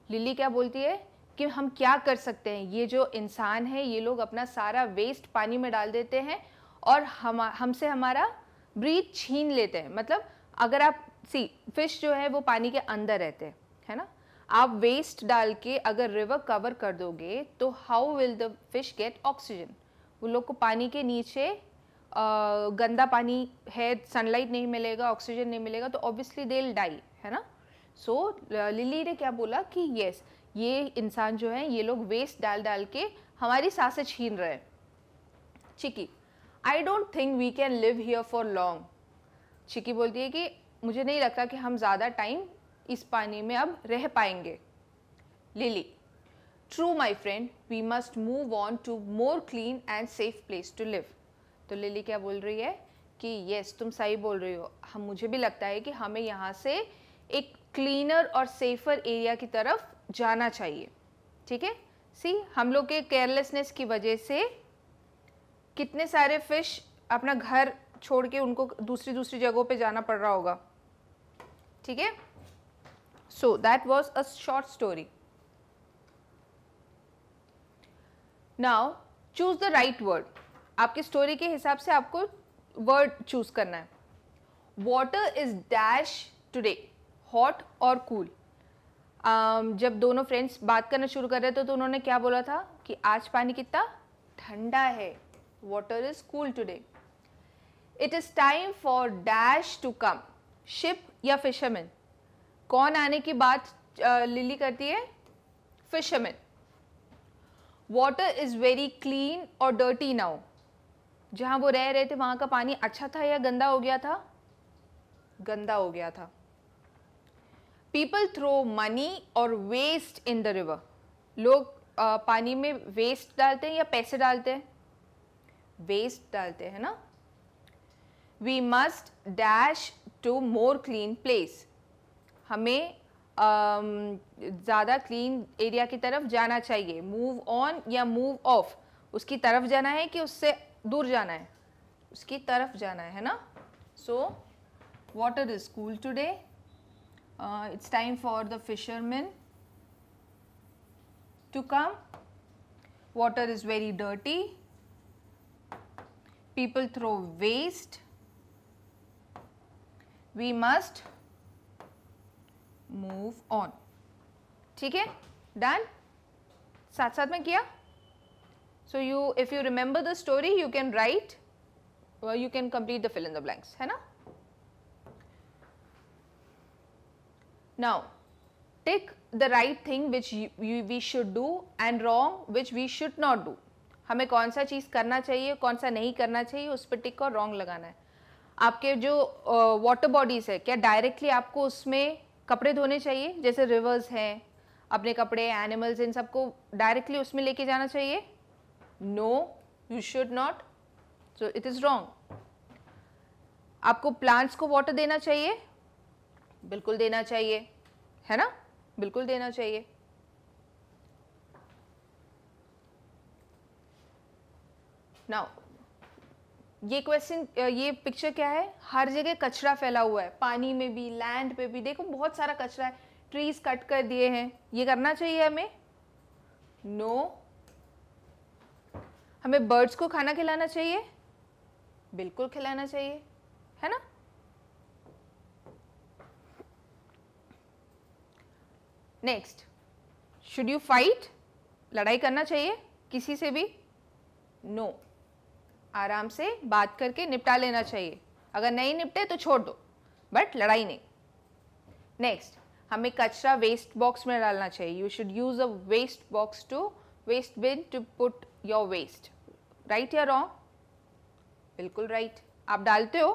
Lily क्या बोलती है कि हम क्या कर सकते हैं, ये जो इंसान है ये लोग अपना सारा वेस्ट पानी में डाल देते हैं और हमसे हमारा ब्रीथ छीन लेते हैं। मतलब अगर आप फिश जो है वो पानी के अंदर रहते हैं, है ना, आप वेस्ट डाल के अगर रिवर कवर कर दोगे तो how will the fish gate oxygen. वो लोग को पानी के नीचे गंदा पानी है, सनलाइट नहीं मिलेगा, ऑक्सीजन नहीं मिलेगा, तो ऑब्वियसली दे विल डाई, है ना। सो लिली ने क्या बोला कि यस ये इंसान जो है ये लोग वेस्ट डाल डाल के हमारी सांसें छीन रहे हैं। Chiki, I don't think we can live here for long. Chiki बोलती है कि मुझे नहीं लगता कि हम ज़्यादा टाइम इस पानी में अब रह पाएंगे। Lily, true my friend, we must move on to more clean and safe place to live. तो लिली क्या बोल रही है कि यस तुम सही बोल रही हो, मुझे भी लगता है कि हमें यहाँ से एक क्लीनर और सेफर एरिया की तरफ जाना चाहिए। ठीक है, हम लोग के केयरलेसनेस की वजह से कितने सारे फिश अपना घर छोड़ के उनको दूसरी जगहों पे जाना पड़ रहा होगा। ठीक है, so that was a short story. Now choose the right word. आपकी स्टोरी के हिसाब से आपको वर्ड चूज करना है। Water is dash today, hot और कूल। जब दोनों फ्रेंड्स बात करना शुरू कर रहे थे तो उन्होंने क्या बोला था कि आज पानी कितना ठंडा है, water is cool today. It is time for dash to come, ship या फिशरमैन। कौन आने की बात लिली करती है, fisherman. Water is very clean और डर्टी नाउ, जहाँ वो रह रहे थे वहाँ का पानी अच्छा था या गंदा हो गया था, गंदा हो गया था। पीपल थ्रो मनी और वेस्ट इन द रिवर, लोग पानी में वेस्ट डालते हैं या पैसे डालते हैं, वेस्ट डालते हैं ना। We must dash to more clean place, हमें ज़्यादा क्लीन एरिया की तरफ जाना चाहिए। मूव ऑन या मूव ऑफ, उसकी तरफ जाना है कि उससे दूर जाना है, उसकी तरफ जाना है ना। So water is cool today, it's time for the fisherman to come. Water is very dirty, people throw waste, we must move on. ठीक है, डन, साथ साथ में किया। So if you remember the story, you can write, or you can complete the fill in the blanks, है ना। Now, tick the right thing which we should do and wrong which we should not do. हमें कौन सा चीज़ करना चाहिए, कौन सा नहीं करना चाहिए, उस पर टिक और रॉन्ग लगाना है। आपके जो वाटर बॉडीज़ है, क्या डायरेक्टली आपको उसमें कपड़े धोने चाहिए, जैसे रिवर्स हैं, अपने कपड़े, एनिमल्स, इन सबको डायरेक्टली उसमें लेके जाना चाहिए? No, you should not, so it is wrong. आपको प्लांट्स को वाटर देना चाहिए, बिल्कुल देना चाहिए, है ना, बिल्कुल देना चाहिए। नाउ ये क्वेश्चन, ये पिक्चर क्या है, हर जगह कचरा फैला हुआ है, पानी में भी, लैंड पे भी, देखो बहुत सारा कचरा है, ट्रीज कट कर दिए हैं, ये करना चाहिए हमें? नो। हमें बर्ड्स को खाना खिलाना चाहिए, बिल्कुल खिलाना चाहिए, है ना। नेक्स्ट, शुड यू फाइट, लड़ाई करना चाहिए किसी से भी? नो, आराम से बात करके निपटा लेना चाहिए, अगर नहीं निपटे तो छोड़ दो, बट लड़ाई नहीं। नेक्स्ट, हमें कचरा वेस्ट बॉक्स में डालना चाहिए, you should use a waste box to waste bin to put your waste, right या रॉन्ग? बिल्कुल राइट। आप डालते हो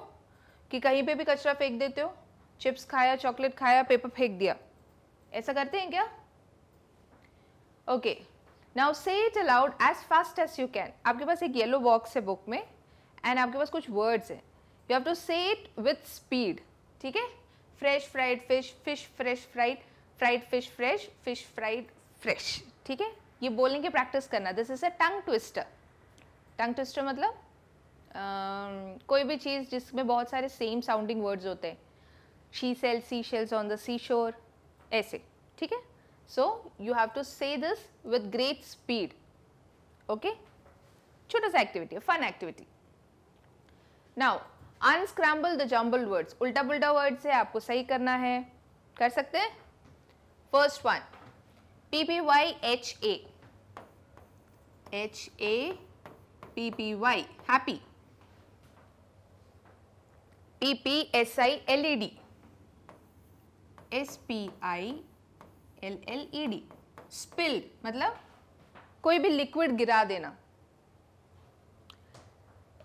कि कहीं पे भी कचरा फेंक देते हो, चिप्स खाया, चॉकलेट खाया, पेपर फेंक दिया, ऐसा करते हैं क्या? Okay, now say it aloud as fast as you can. आपके पास एक येलो बॉक्स है बुक में एंड आपके पास कुछ वर्ड्स हैं, you have to say it with speed, ठीक है। Fresh fried fish, fish fresh fried, fried fish fresh, fish fried fresh, ठीक है। ये बोलने की प्रैक्टिस करना, this is a tongue twister. Tongue twister मतलब कोई भी चीज़ जिसमें बहुत सारे सेम साउंडिंग वर्ड्स होते हैं, she sells sea shells on the sea shore, ऐसे, ठीक है। So you have to say this with great speed, okay. छोटा सा activity, fun activity. Now unscramble the jumbled words, उल्टा पुल्टा वर्ड्स है, आपको सही करना है, कर सकते हैं। First one, PPYHA, HAPPY, happy. PPSILED, SPILLED, spilled मतलब कोई भी लिक्विड गिरा देना।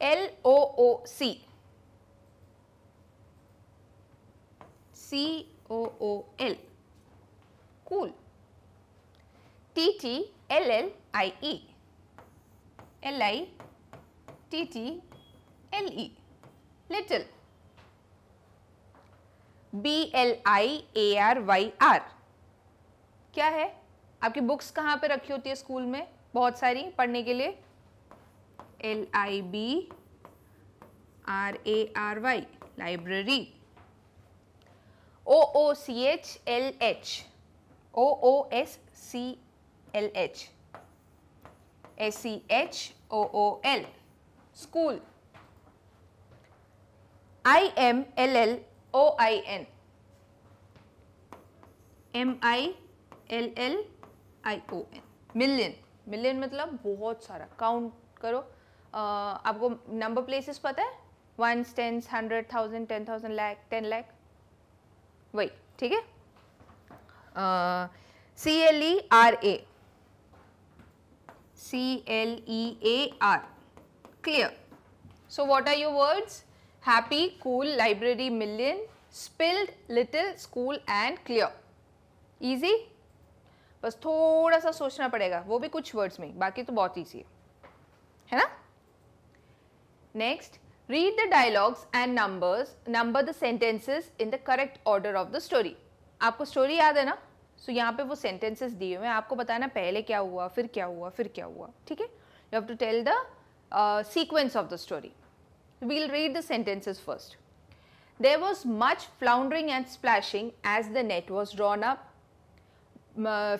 LOOC, COOL, cool. TTLLIE, LITTLE, little. BLIARYR क्या है? आपकी बुक्स कहाँ पे रखी होती है स्कूल में, बहुत सारी पढ़ने के लिए? LIBRARY, library. OOCHLH, OOSCLH, SCHOOL, school. IMLLOIN, MILLION, million. Million मतलब बहुत सारा, काउंट करो। आपको नंबर प्लेसेस पता है? 1, 10, 100, 1000, 10,000, लाख, 10 लाख, वही, ठीक है। CLERA, CLEAR, clear. So what are your words? Happy, cool, library, million, spilled, little, school and clear. Easy? बस थोड़ा सा सोचना पड़ेगा, वो भी कुछ वर्ड्स में, बाकी तो बहुत ईजी है ना। Next, read the dialogues and number the sentences in the correct order of the story. आपको स्टोरी याद है ना, सो यहाँ पे वो सेंटेंसेस दिए हुए हैं, आपको बताना पहले क्या हुआ, फिर क्या हुआ, फिर क्या हुआ, ठीक है। You have to tell the sequence of the story. We'll read the sentences first. There was much floundering and splashing as the net was drawn up.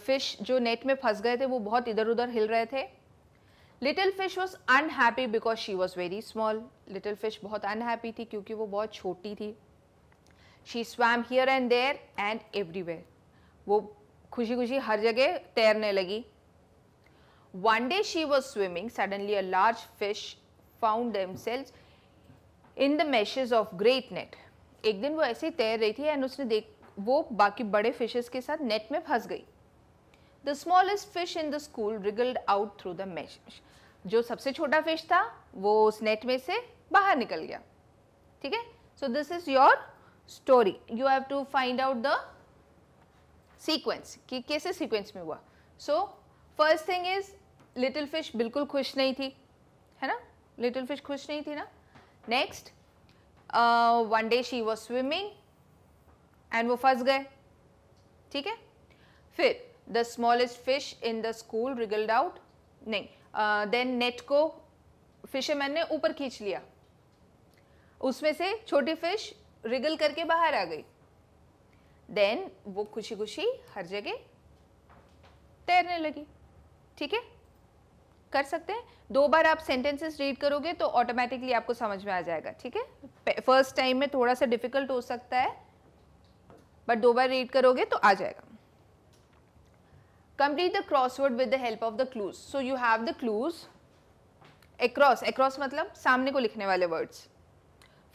Fish जो net में फंस गए थे वो बहुत इधर उधर हिल रहे थे. Little fish was unhappy because she was very small. Little fish बहुत unhappy थी क्योंकि वो बहुत छोटी थी. She swam here and there and everywhere. वो खुशी खुशी हर जगह तैरने लगी. One day she was swimming. Suddenly a large fish found themselves in the meshes of great net. एक दिन वो ऐसे ही तैर रही थी एंड उसने वो बाकी बड़े फिशेस के साथ नेट में फंस गई. The smallest fish in the school wriggled out through the mesh. जो सबसे छोटा फिश था वो उस नेट में से बाहर निकल गया. ठीक है. So this is your story. You have to find out the sequence कि कैसे sequence में हुआ. So first thing is little fish बिल्कुल खुश नहीं थी, है ना, लिटिल फिश खुश नहीं थी ना. Next, one day she was swimming and वो फंस गए. ठीक है. फिर the smallest fish in the school रिगल्ड out. नहीं, देन नेट को फिशरमैन ने ऊपर खींच लिया, उसमें से छोटी फिश रिगल करके बाहर आ गई. देन वो खुशी खुशी हर जगह तैरने लगी. ठीक है, कर सकते हैं. 2 बार आप सेंटेंसेस रीड करोगे तो ऑटोमेटिकली आपको समझ में आ जाएगा. ठीक है, फर्स्ट टाइम में थोड़ा सा डिफिकल्ट हो सकता है, बट 2 बार रीड करोगे तो आ जाएगा. Complete the crossword with the help of the clues. So you have the clues. across, across मतलब सामने को लिखने वाले words.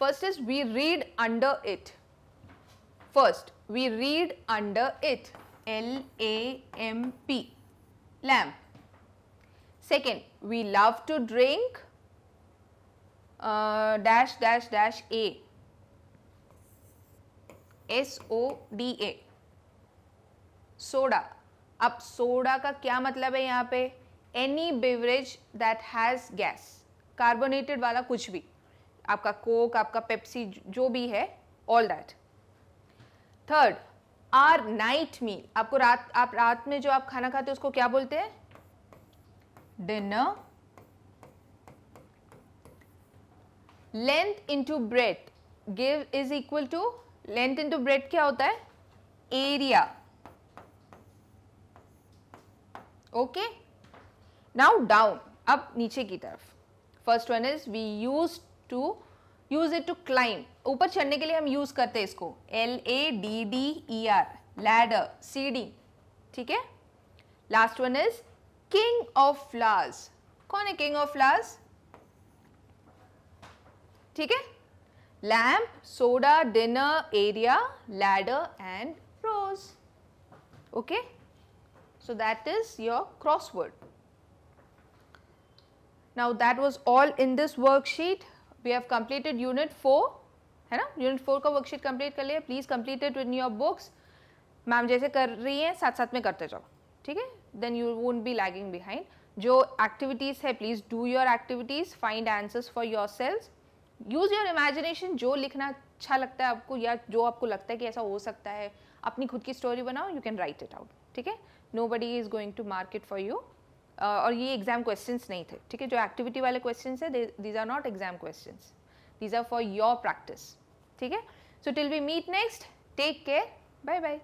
First is we read under it. First we read under it, LAMP, lamp. Second, we love to drink dash dash dash A, SODA, soda. अब सोडा का क्या मतलब है यहाँ पे? Any beverage that has gas, carbonated वाला कुछ भी, आपका कोक, आपका पेप्सी, जो भी है, all that. Third, are night meal. आपको आप रात में जो आप खाना खाते हो उसको क्या बोलते हैं? Dinner. Length into breath give is equal to, length into breath क्या होता है? एरिया. ओके, नाउ डाउन, अब नीचे की तरफ. First one is we use it to climb. ऊपर चढ़ने के लिए हम यूज करते हैं इसको, LADDER, लैडर, सीढ़ी. ठीक है. Last one is king of flowers. कौन है किंग ऑफ फ्लावर्स? ठीक है. Lamp, soda, dinner, area, ladder and rose. Okay, so that is your crossword. Now that was all in this worksheet. We have completed unit 4, है ना. unit 4 का worksheet complete कर लिया. Please complete it in your books. Ma'am जैसे कर रही हैं साथ साथ में करते जाओ. ठीक है, then you won't be lagging behind. जो activities है, please do your activities, find answers for yourselves, use your imagination. जो लिखना अच्छा लगता है आपको या जो आपको लगता है कि ऐसा हो सकता है, अपनी खुद की स्टोरी बनाओ, you can write it out. ठीक है, nobody is going to mark it for you. और ये एग्जाम क्वेश्चंस नहीं थे. ठीक है, जो एक्टिविटी वाले क्वेश्चंस है, these are not exam questions, these are for your practice. ठीक है, so till we meet next, take care, bye bye.